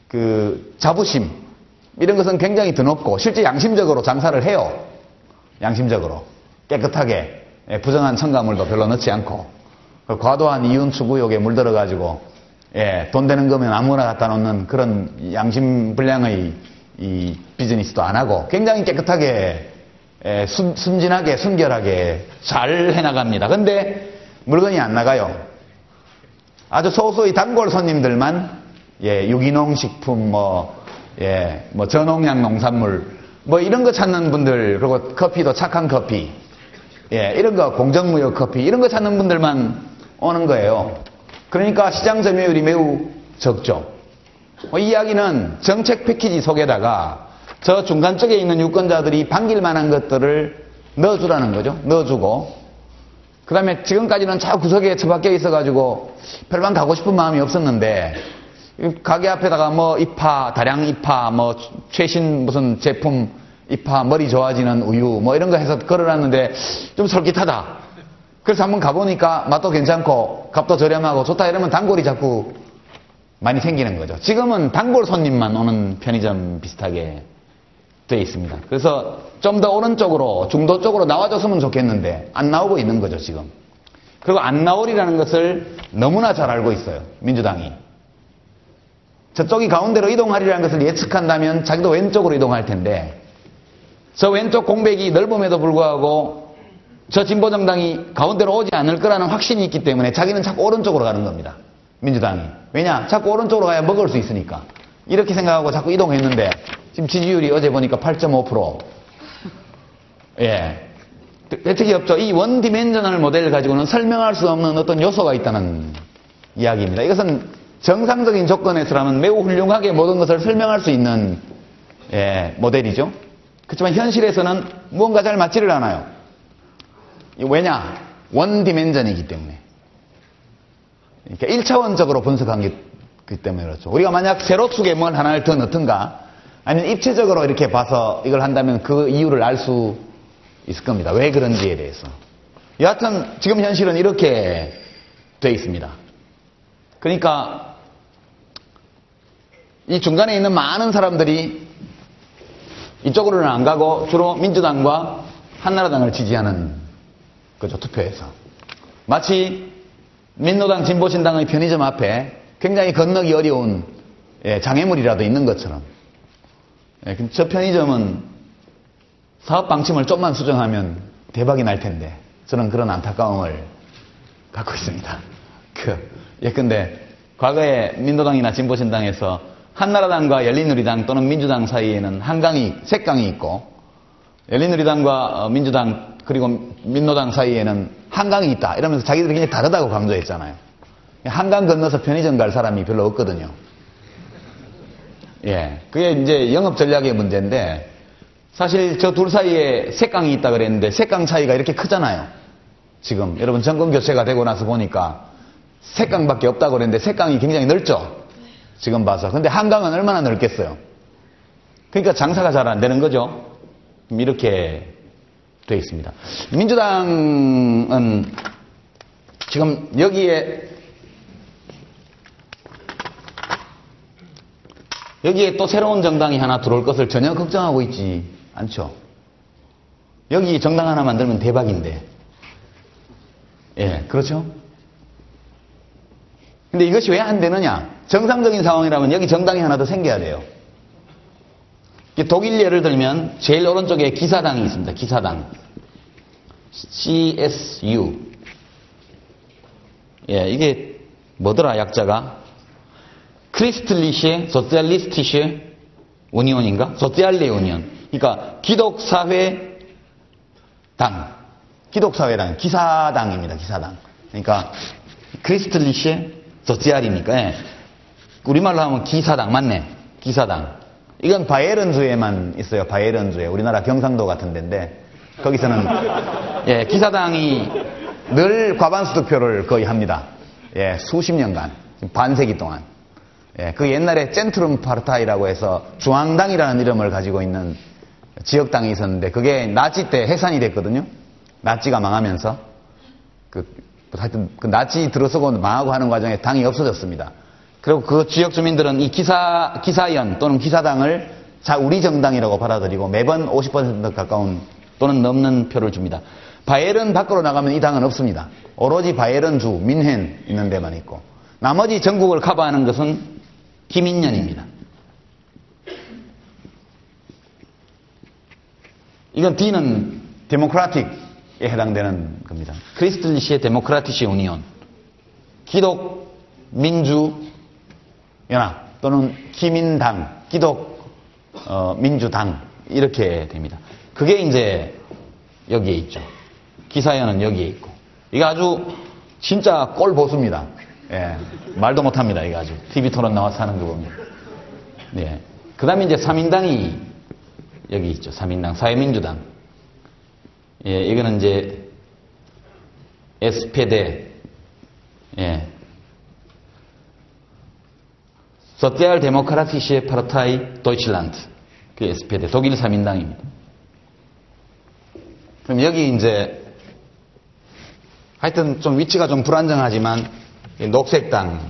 그 자부심 이런 것은 굉장히 드높고 실제 양심적으로 장사를 해요. 양심적으로 깨끗하게 부정한 첨가물도 별로 넣지 않고 과도한 이윤 추구욕에 물들어가지고 돈 되는 거면 아무나 갖다 놓는 그런 양심불량의 이 비즈니스도 안 하고 굉장히 깨끗하게 순진하게 순결하게 잘 해나갑니다. 근데 물건이 안 나가요. 아주 소수의 단골 손님들만 유기농 식품 저농약 농산물 이런 거 찾는 분들, 그리고 커피도 착한 커피 이런 거 공정무역 커피 이런 거 찾는 분들만 오는 거예요. 그러니까 시장 점유율이 매우 적죠. 이 이야기는 정책 패키지 속에다가 저 중간 쪽에 있는 유권자들이 반길 만한 것들을 넣어주라는 거죠. 넣어주고 그 다음에 지금까지는 저 구석에 처박혀 있어가지고 별반 가고 싶은 마음이 없었는데 가게 앞에다가 이파, 다량 이파, 최신 무슨 제품 이파, 머리 좋아지는 우유 이런 거 해서 걸어놨는데 좀 솔깃하다. 그래서 한번 가보니까 맛도 괜찮고 값도 저렴하고 좋다 이러면 단골이 자꾸 많이 생기는 거죠. 지금은 단골 손님만 오는 편의점 비슷하게 되어 있습니다. 그래서 좀 더 오른쪽으로 중도 쪽으로 나와줬으면 좋겠는데 안 나오고 있는 거죠 지금. 그리고 안 나오리라는 것을 너무나 잘 알고 있어요. 민주당이. 저쪽이 가운데로 이동하리라는 것을 예측한다면 자기도 왼쪽으로 이동할 텐데 저 왼쪽 공백이 넓음에도 불구하고 저 진보정당이 가운데로 오지 않을 거라는 확신이 있기 때문에 자기는 자꾸 오른쪽으로 가는 겁니다. 민주당이. 왜냐? 자꾸 오른쪽으로 가야 먹을 수 있으니까. 이렇게 생각하고 자꾸 이동했는데 지금 지지율이 어제 보니까 8.5%. 혜택이 없죠. 이 원디멘셔널 모델을 가지고는 설명할 수 없는 어떤 요소가 있다는 이야기입니다. 이것은 정상적인 조건에서라면 매우 훌륭하게 모든 것을 설명할 수 있는 모델이죠. 그렇지만 현실에서는 무언가 잘 맞지를 않아요. 왜냐? 원디멘전이기 때문에. 그러니까 1차원적으로 분석한 기 때문에 그렇죠. 우리가 만약 세로축에 뭘 하나를 더 넣든가 아니면 입체적으로 이렇게 봐서 이걸 한다면 그 이유를 알 수 있을 겁니다. 왜 그런지에 대해서. 여하튼 지금 현실은 이렇게 돼 있습니다. 그러니까 이 중간에 있는 많은 사람들이 이쪽으로는 안 가고 주로 민주당과 한나라당을 지지하는 거죠, 투표에서. 마치 민노당 진보신당의 편의점 앞에 굉장히 건너기 어려운 장애물이라도 있는 것처럼. 저 편의점은 사업 방침을 좀만 수정하면 대박이 날 텐데 저는 그런 안타까움을 갖고 있습니다. 예컨대 과거에 민노당이나 진보신당에서 한나라당과 열린우리당 또는 민주당 사이에는 색강이 있고 열린우리당과 민주당 그리고 민노당 사이에는 한강이 있다 이러면서 자기들이 굉장히 다르다고 강조했잖아요. 한강 건너서 편의점 갈 사람이 별로 없거든요. 그게 이제 영업 전략의 문제인데 사실 저 둘 사이에 색강이 있다 그랬는데 색강 차이가 이렇게 크잖아요. 지금 여러분 정권 교체가 되고 나서 보니까 색강밖에 없다고 그랬는데 색강이 굉장히 넓죠. 지금 봐서. 근데 한강은 얼마나 넓겠어요. 그러니까 장사가 잘 안 되는 거죠. 이렇게 되어 있습니다. 민주당은 지금 여기에 또 새로운 정당이 하나 들어올 것을 전혀 걱정하고 있지 않죠. 여기 정당 하나 만들면 대박인데. 그렇죠? 근데 이것이 왜 안 되느냐? 정상적인 상황이라면 여기 정당이 하나 더 생겨야 돼요. 독일 예를 들면 제일 오른쪽에 기사당이 있습니다. 기사당. CSU. 이게 뭐더라 약자가? 크리스틀리시에 소циалистische Union인가? 소циаль레 유니온. 그러니까 기독사회당. 기독사회당. 기사당입니다. 기사당. 그러니까 크리스틀리시에 소ци알이니까 우리말로 하면 기사당 맞네. 기사당. 이건 바이에른주에만 있어요. 바이에른주에. 우리나라 경상도 같은 데인데 거기서는 기사당이 늘 과반수 득표를 거의 합니다. 수십 년간. 반세기 동안. 그 옛날에 젠트룸 파르타이라고 해서 중앙당이라는 이름을 가지고 있는 지역당이 있었는데 그게 나치 때 해산이 됐거든요. 나치가 망하면서 하여튼 그 나치 들어서고 망하고 하는 과정에 당이 없어졌습니다. 그리고 그 지역 주민들은 이 기사연 또는 기사당을 우리 정당이라고 받아들이고 매번 50% 가까운 또는 넘는 표를 줍니다. 바이에른 밖으로 나가면 이 당은 없습니다. 오로지 바이에른주, 민헨 있는 데만 있고 나머지 전국을 커버하는 것은 기민연입니다. 이건 D는 데모크라틱에 해당되는 겁니다. 크리스틀리시의 데모크라티시 유니온. 기독 민주 연합 또는 기민당, 기독 민주당 이렇게 됩니다. 그게 이제 여기에 있죠. 기사연은 여기에 있고. 이게 아주 진짜 꼴보수입니다. 말도 못합니다. 이게 아주 TV 토론 나와서 하는 거 보면. 그 다음에 이제 3인당이 여기 있죠. 3인당, 사회민주당. 이거는 이제 SPD, 소циальдемократischen Partei Deutschland. 그 SPD, 독일 3인당입니다. 그럼 여기 이제 하여튼 좀 위치가 좀 불안정하지만 녹색당,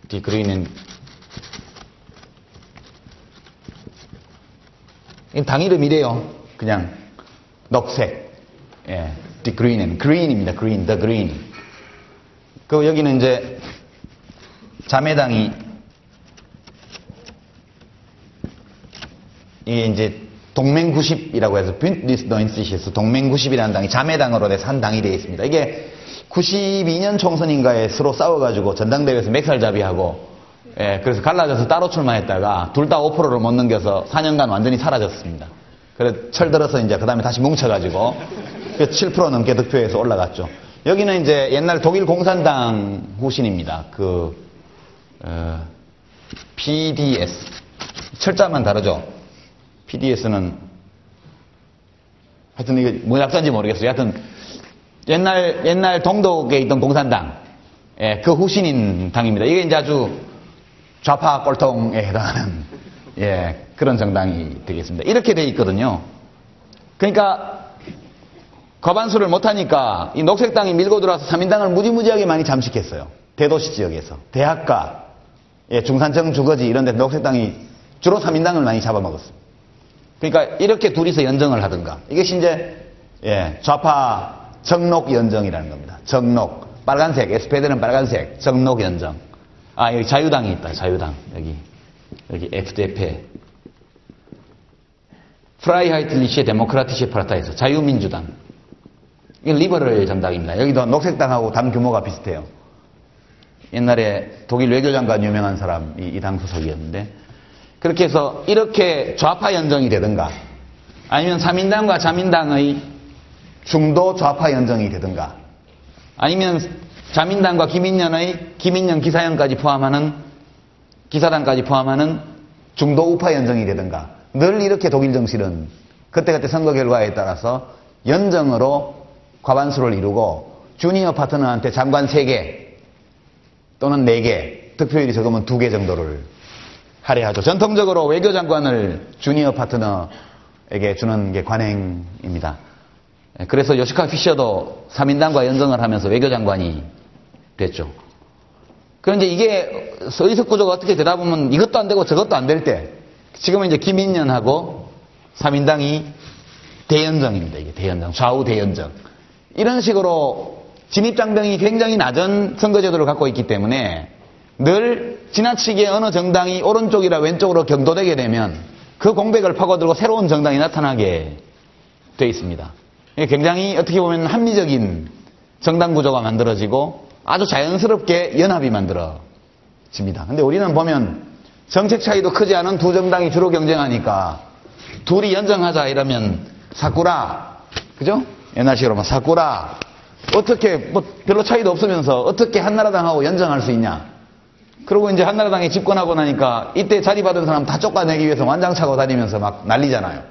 Die Grünen. 당 이름이래요. 그냥 녹색. Die Grünen. Green입니다. Green, the Green. 그 여기는 이제 자매당이 이게 이제 동맹 90이라고 해서 Bündnis 90에서 동맹 90이라는 당이 자매당으로 돼서 한 당이 되어 있습니다. 이게 92년 총선인가에 서로 싸워가지고 전당대회에서 맥살잡이하고 그래서 갈라져서 따로 출마했다가 둘 다 5%를 못 넘겨서 4년간 완전히 사라졌습니다. 그래서 철들어서 이제 그 다음에 다시 뭉쳐가지고 7% 넘게 득표해서 올라갔죠. 여기는 이제 옛날 독일 공산당 후신입니다. PDS. 철자만 다르죠. PDS는 하여튼 이게 뭐 약자인지 모르겠어요. 하여튼 옛날 동독에 있던 공산당 그 후신인 당입니다. 이게 이제 아주 좌파 꼴통에 해당하는 그런 정당이 되겠습니다. 이렇게 돼 있거든요. 그러니까 과반수를 못하니까 이 녹색당이 밀고 들어와서 3인당을 무지무지하게 많이 잠식했어요. 대도시 지역에서. 대학가, 예, 중산층 주거지 이런 데 녹색당이 주로 3인당을 많이 잡아먹었어요. 그러니까 이렇게 둘이서 연정을 하든가. 이것이 이제 예, 좌파 정록 연정이라는 겁니다. 정록. 빨간색, SPD는 빨간색, 정록 연정. 아, 여기 자유당이 있다. 자유당. 여기 FDP. 프라이하이틀리시의 데모크라티시에 파르타이에서 자유민주당. 이건 리버럴 정당입니다. 여기도 녹색당하고 당 규모가 비슷해요. 옛날에 독일 외교장관 유명한 사람이 이 당 소속이었는데, 그렇게 해서 이렇게 좌파 연정이 되든가, 아니면 3인당과 자민당의 중도 좌파 연정이 되든가, 아니면 자민당과 김인년 기사연까지 포함하는, 기사당까지 포함하는 중도 우파 연정이 되든가, 늘 이렇게 독일 정치는 그때그때 선거 결과에 따라서 연정으로 과반수를 이루고 주니어 파트너한테 장관 3개 또는 4개, 득표율이 적으면 2개 정도를 할애하죠. 전통적으로 외교장관을 주니어 파트너에게 주는 게 관행입니다. 그래서 요시카 피셔도 3인당과 연정을 하면서 외교장관이 됐죠. 그런데 이게 의석 구조가 어떻게 되다 보면 이것도 안 되고 저것도 안 될 때, 지금은 이제 김인년하고 3인당이 대연정입니다. 이게 대연정, 좌우 대연정. 이런 식으로 진입장벽이 굉장히 낮은 선거제도를 갖고 있기 때문에 늘 지나치게 어느 정당이 오른쪽이라 왼쪽으로 경도되게 되면 그 공백을 파고들고 새로운 정당이 나타나게 되어 있습니다. 굉장히 어떻게 보면 합리적인 정당 구조가 만들어지고 아주 자연스럽게 연합이 만들어집니다. 근데 우리는 보면 정책 차이도 크지 않은 두 정당이 주로 경쟁하니까 둘이 연정하자 이러면 사쿠라, 그죠? 옛날식으로 막 사쿠라, 어떻게 뭐 별로 차이도 없으면서 어떻게 한나라당하고 연정할 수 있냐? 그리고 이제 한나라당이 집권하고 나니까 이때 자리 받은 사람 다 쫓아내기 위해서 완장차고 다니면서 막 난리잖아요.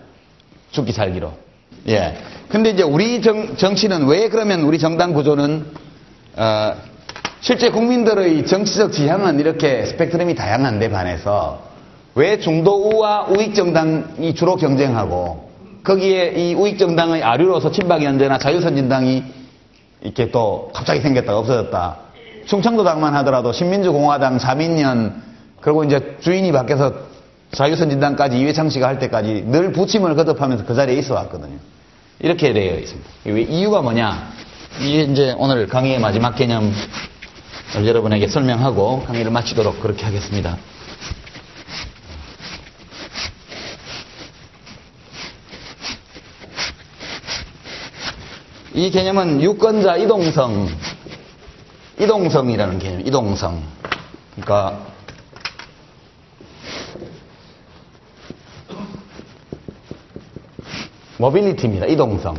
죽기 살기로. 예. 근데 이제 우리 정치는 왜 그러면 우리 정당 구조는 실제 국민들의 정치적 지향은 이렇게 스펙트럼이 다양한데 반해서 왜 중도우와 우익정당이 주로 경쟁하고 거기에 이 우익정당의 아류로서 친박연대나 자유선진당이 이렇게 또 갑자기 생겼다가 없어졌다. 충청도당만 하더라도 신민주공화당, 자민련, 그리고 이제 주인이 바뀌어서 자유선진당까지 이회창 씨가 할 때까지 늘 부침을 거듭하면서 그 자리에 있어 왔거든요. 이렇게 되어 있습니다. 이유가 뭐냐? 이게 이제 오늘 강의의 마지막 개념을 여러분에게 설명하고 강의를 마치도록 그렇게 하겠습니다. 이 개념은 유권자 이동성이라는 개념, 이동성. 그러니까 모빌리티입니다. 이동성.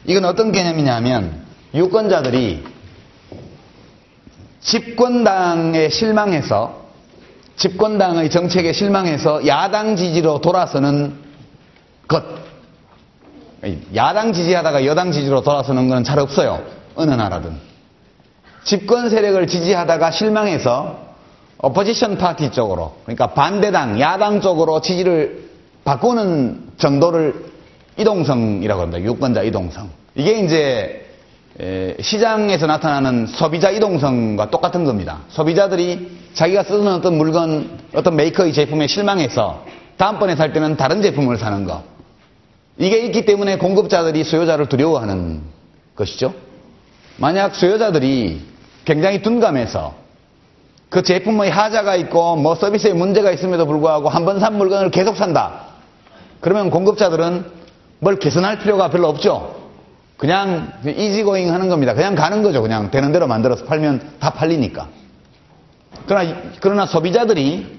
이건 어떤 개념이냐면 유권자들이 집권당에 실망해서, 집권당의 정책에 실망해서 야당 지지로 돌아서는 것. 야당 지지하다가 여당 지지로 돌아서는 건 잘 없어요. 어느 나라든. 집권 세력을 지지하다가 실망해서 어포지션 파티 쪽으로, 그러니까 반대당, 야당 쪽으로 지지를 바꾸는 정도를 이동성이라고 합니다. 유권자 이동성. 이게 이제 시장에서 나타나는 소비자 이동성과 똑같은 겁니다. 소비자들이 자기가 쓰는 어떤 물건, 어떤 메이커의 제품에 실망해서 다음번에 살 때는 다른 제품을 사는 거. 이게 있기 때문에 공급자들이 수요자를 두려워하는 것이죠. 만약 수요자들이 굉장히 둔감해서 그 제품의 하자가 있고 뭐 서비스에 문제가 있음에도 불구하고 한 번 산 물건을 계속 산다. 그러면 공급자들은 뭘 개선할 필요가 별로 없죠. 그냥 이지고잉 하는 겁니다. 그냥 가는 거죠. 그냥 되는 대로 만들어서 팔면 다 팔리니까. 그러나 소비자들이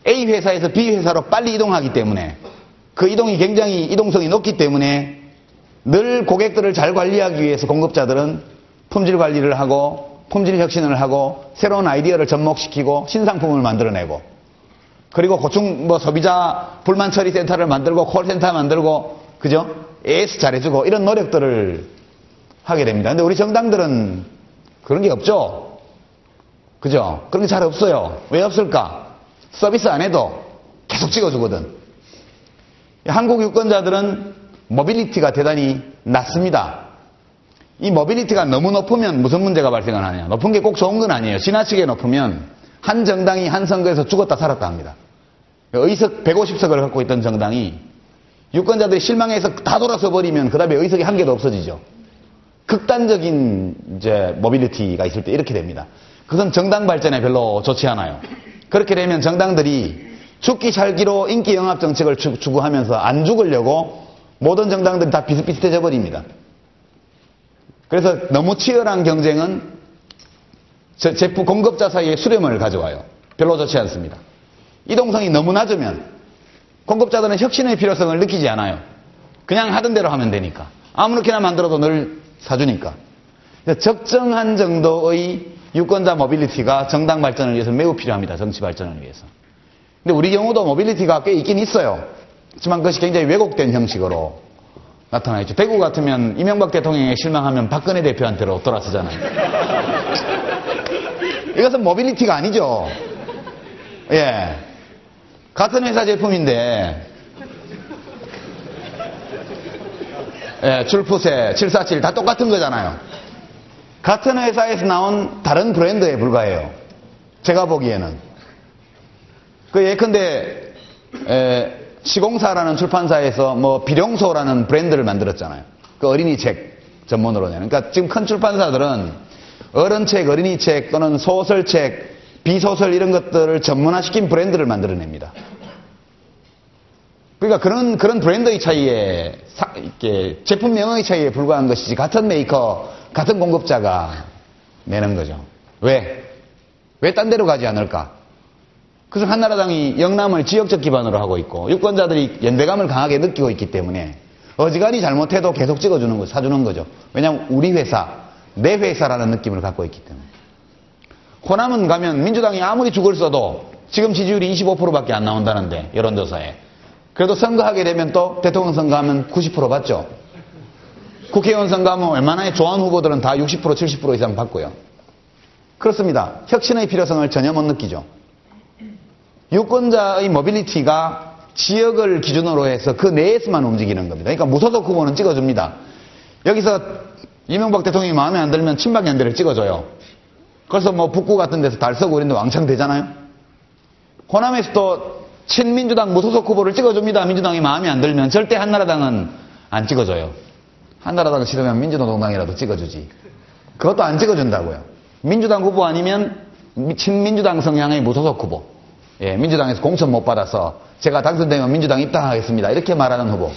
A 회사에서 B 회사로 빨리 이동하기 때문에 그 이동이 굉장히 이동성이 높기 때문에 늘 고객들을 잘 관리하기 위해서 공급자들은 품질 관리를 하고 품질 혁신을 하고 새로운 아이디어를 접목시키고 신상품을 만들어내고, 그리고 고충 소비자 불만 처리 센터를 만들고 콜센터 만들고, 그죠? AS 잘해주고 이런 노력들을 하게 됩니다. 근데 우리 정당들은 그런 게 없죠. 그죠? 그런 게 잘 없어요. 왜 없을까? 서비스 안 해도 계속 찍어주거든. 한국 유권자들은 모빌리티가 대단히 낮습니다. 이 모빌리티가 너무 높으면 무슨 문제가 발생을 하느냐. 높은 게 꼭 좋은 건 아니에요. 지나치게 높으면 한 정당이 한 선거에서 죽었다 살았다 합니다. 의석 150석을 갖고 있던 정당이 유권자들이 실망해서 다 돌아서 버리면 그 다음에 의석이 한 개도 없어지죠. 극단적인 이제 모빌리티가 있을 때 이렇게 됩니다. 그것은 정당 발전에 별로 좋지 않아요. 그렇게 되면 정당들이 죽기 살기로 인기 영합 정책을 추구하면서 안 죽으려고 모든 정당들이 다 비슷비슷해져 버립니다. 그래서 너무 치열한 경쟁은 제품 공급자 사이에 수렴을 가져와요. 별로 좋지 않습니다. 이동성이 너무 낮으면 공급자들은 혁신의 필요성을 느끼지 않아요. 그냥 하던 대로 하면 되니까. 아무렇게나 만들어도 늘 사주니까. 적정한 정도의 유권자 모빌리티가 정당 발전을 위해서 매우 필요합니다. 정치 발전을 위해서. 근데 우리 경우도 모빌리티가 꽤 있긴 있어요. 하지만 그것이 굉장히 왜곡된 형식으로 나타나 있죠. 대구 같으면 이명박 대통령에 실망하면 박근혜 대표한테로 돌아서잖아요. 이것은 모빌리티가 아니죠. 예. 같은 회사 제품인데, 예, 줄푸세, 747 다 똑같은 거잖아요. 같은 회사에서 나온 다른 브랜드에 불과해요. 제가 보기에는. 예컨대, 시공사라는 출판사에서 뭐 비룡소라는 브랜드를 만들었잖아요. 그 어린이 책 전문으로 내는. 그러니까 지금 큰 출판사들은 어른책, 어린이책 또는 소설책, 비소설 이런 것들을 전문화시킨 브랜드를 만들어냅니다. 그러니까 그런 브랜드의 차이에, 이렇게 제품명의 차이에 불과한 것이지 같은 메이커, 같은 공급자가 내는 거죠. 왜? 왜 딴 데로 가지 않을까? 그래서 한나라당이 영남을 지역적 기반으로 하고 있고 유권자들이 연대감을 강하게 느끼고 있기 때문에 어지간히 잘못해도 계속 찍어주는 거, 사주는 거죠. 왜냐하면 우리 회사, 내 회사라는 느낌을 갖고 있기 때문에. 호남은 가면 민주당이 아무리 죽을 써도 지금 지지율이 25%밖에 안 나온다는데 여론조사에. 그래도 선거하게 되면 또 대통령 선거하면 90% 받죠. 국회의원 선거하면 웬만하면 조한 후보들은 다 60% 70% 이상 받고요. 그렇습니다. 혁신의 필요성을 전혀 못 느끼죠. 유권자의 모빌리티가 지역을 기준으로 해서 그 내에서만 움직이는 겁니다. 그러니까 무소속 후보는 찍어줍니다. 여기서 이명박 대통령이 마음에 안 들면 친박연대를 찍어줘요. 그래서 뭐 북구 같은 데서 달서구 이런 데 왕창 되잖아요. 호남에서도 친민주당 무소속 후보를 찍어줍니다. 민주당이 마음에 안 들면. 절대 한나라당은 안 찍어줘요. 한나라당을 싫으면 민주노동당이라도 찍어주지. 그것도 안 찍어준다고요. 민주당 후보 아니면 친민주당 성향의 무소속 후보. 예, 민주당에서 공천 못 받아서 제가 당선되면 민주당 입당하겠습니다. 이렇게 말하는 후보.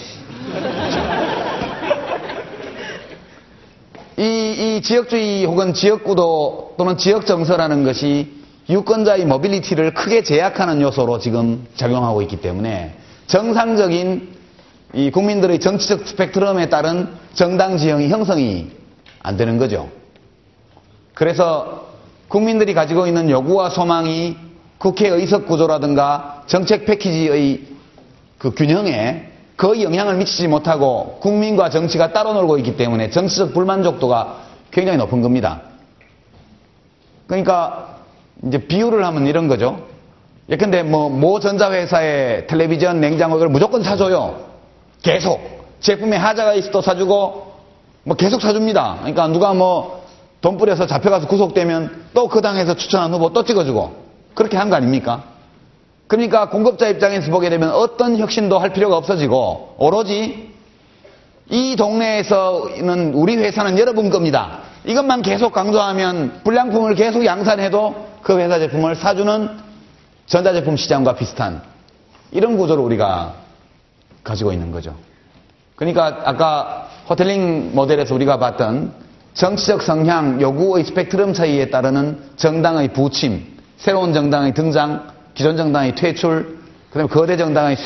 이 지역주의 혹은 지역구도 또는 지역정서라는 것이 유권자의 모빌리티를 크게 제약하는 요소로 지금 작용하고 있기 때문에 정상적인 이 국민들의 정치적 스펙트럼에 따른 정당 지형이 형성이 안 되는 거죠. 그래서 국민들이 가지고 있는 요구와 소망이 국회 의석 구조라든가 정책 패키지의 그 균형에 거의 영향을 미치지 못하고 국민과 정치가 따로 놀고 있기 때문에 정치적 불만족도가 굉장히 높은 겁니다. 그러니까 이제 비유를 하면 이런 거죠. 예컨대 모 전자회사의 텔레비전, 냉장고를 무조건 사줘요. 계속. 제품에 하자가 있어도 사주고 뭐 계속 사줍니다. 그러니까 누가 뭐 돈 뿌려서 잡혀가서 구속되면 또 그 당에서 추천한 후보 또 찍어주고 그렇게 한 거 아닙니까? 그러니까 공급자 입장에서 보게 되면 어떤 혁신도 할 필요가 없어지고 오로지 이 동네에서는 우리 회사는 여러분 겁니다. 이것만 계속 강조하면 불량품을 계속 양산해도 그 회사 제품을 사주는 전자제품 시장과 비슷한 이런 구조를 우리가 가지고 있는 거죠. 그러니까 아까 호텔링 모델에서 우리가 봤던 정치적 성향, 요구의 스펙트럼 차이에 따르는 정당의 부침, 새로운 정당의 등장, 기존 정당의 퇴출, 그다음에 거대 정당의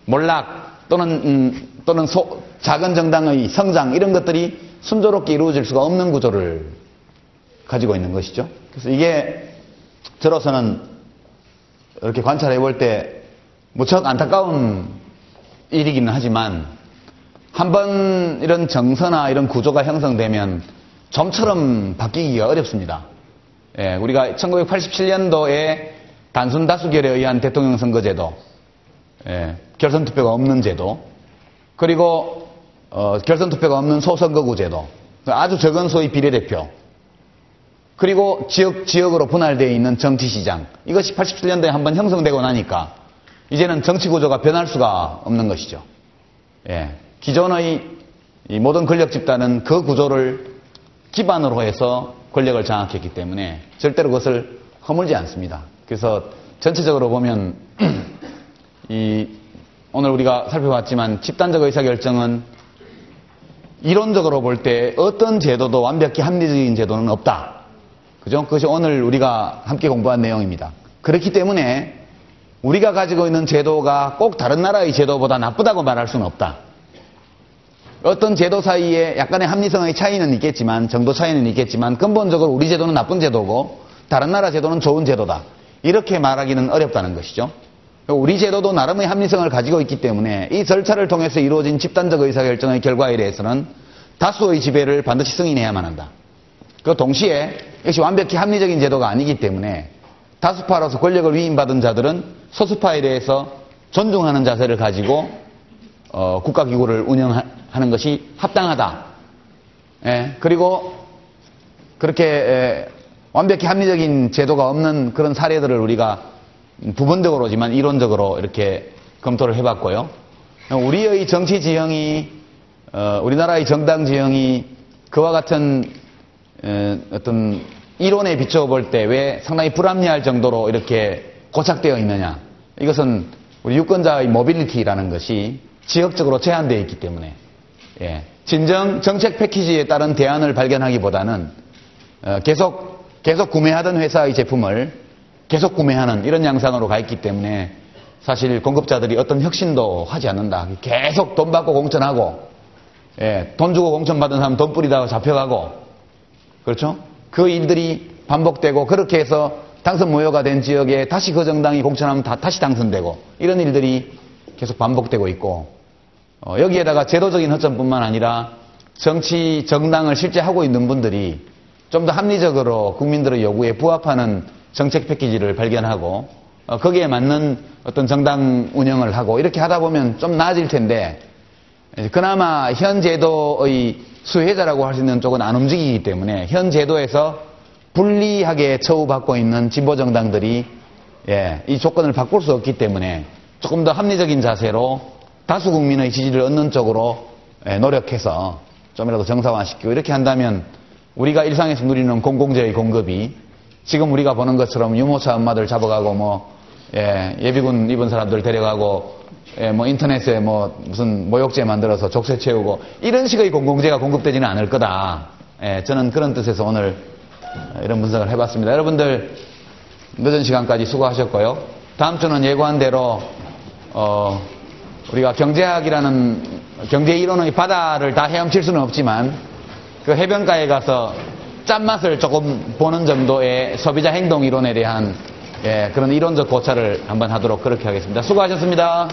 몰락 또는 작은 정당의 성장 이런 것들이 순조롭게 이루어질 수가 없는 구조를 가지고 있는 것이죠. 그래서 이게 저로서는 이렇게 관찰해 볼 때 무척 안타까운 일이기는 하지만 한번 이런 정서나 이런 구조가 형성되면 좀처럼 바뀌기가 어렵습니다. 예, 우리가 1987년도에 단순 다수결에 의한 대통령 선거제도, 예, 결선 투표가 없는 제도, 그리고 결선 투표가 없는 소선거구 제도, 아주 적은 소위 비례대표. 그리고 지역으로 분할되어 있는 정치시장. 이것이 87년도에 한번 형성되고 나니까 이제는 정치구조가 변할 수가 없는 것이죠. 예. 기존의 이 모든 권력 집단은 그 구조를 기반으로 해서 권력을 장악했기 때문에 절대로 그것을 허물지 않습니다. 그래서 전체적으로 보면 오늘 우리가 살펴봤지만 집단적 의사결정은 이론적으로 볼 때 어떤 제도도 완벽히 합리적인 제도는 없다. 그죠? 그것이 오늘 우리가 함께 공부한 내용입니다. 그렇기 때문에 우리가 가지고 있는 제도가 꼭 다른 나라의 제도보다 나쁘다고 말할 수는 없다. 어떤 제도 사이에 약간의 합리성의 차이는 있겠지만, 정도 차이는 있겠지만 근본적으로 우리 제도는 나쁜 제도고 다른 나라 제도는 좋은 제도다. 이렇게 말하기는 어렵다는 것이죠. 우리 제도도 나름의 합리성을 가지고 있기 때문에 이 절차를 통해서 이루어진 집단적 의사결정의 결과에 대해서는 다수의 지배를 반드시 승인해야만 한다. 그 동시에 이것이 완벽히 합리적인 제도가 아니기 때문에 다수파로서 권력을 위임받은 자들은 소수파에 대해서 존중하는 자세를 가지고 국가기구를 운영하는 것이 합당하다. 예, 그리고 그렇게 완벽히 합리적인 제도가 없는 그런 사례들을 우리가 부분적으로지만 이론적으로 이렇게 검토를 해봤고요. 우리의 정치 지형이 우리나라의 정당 지형이 그와 같은 어떤 이론에 비추어 볼 때 왜 상당히 불합리할 정도로 이렇게 고착되어 있느냐. 이것은 우리 유권자의 모빌리티라는 것이 지역적으로 제한되어 있기 때문에 예, 진정 정책 패키지에 따른 대안을 발견하기보다는 계속 구매하던 회사의 제품을 계속 구매하는 이런 양상으로 가 있기 때문에 사실 공급자들이 어떤 혁신도 하지 않는다. 계속 돈 받고 공천하고 예, 돈 주고 공천받은 사람 돈 뿌리다가 잡혀가고 그렇죠? 그 일들이 반복되고 그렇게 해서 당선 무효가 된 지역에 다시 그 정당이 공천하면 다시 당선되고 이런 일들이 계속 반복되고 있고 여기에다가 제도적인 허점뿐만 아니라 정치 정당을 실제 하고 있는 분들이 좀 더 합리적으로 국민들의 요구에 부합하는 정책 패키지를 발견하고 거기에 맞는 어떤 정당 운영을 하고 이렇게 하다 보면 좀 나아질 텐데 그나마 현 제도의 수혜자라고 할 수 있는 쪽은 안 움직이기 때문에 현 제도에서 불리하게 처우받고 있는 진보 정당들이 예, 이 조건을 바꿀 수 없기 때문에 조금 더 합리적인 자세로 다수 국민의 지지를 얻는 쪽으로 예, 노력해서 좀이라도 정상화시키고 이렇게 한다면 우리가 일상에서 누리는 공공재의 공급이 지금 우리가 보는 것처럼 유모차 엄마들 잡아가고 예비군 입은 사람들 데려가고 인터넷에 무슨 모욕죄 만들어서 족쇄 채우고 이런 식의 공공재가 공급되지는 않을 거다. 저는 그런 뜻에서 오늘 이런 분석을 해봤습니다. 여러분들 늦은 시간까지 수고하셨고요. 다음 주는 예고한 대로 우리가 경제학이라는 경제 이론의 바다를 다 헤엄칠 수는 없지만 그 해변가에 가서 짠맛을 조금 보는 정도의 소비자 행동 이론에 대한 그런 이론적 고찰을 한번 하도록 그렇게 하겠습니다. 수고하셨습니다.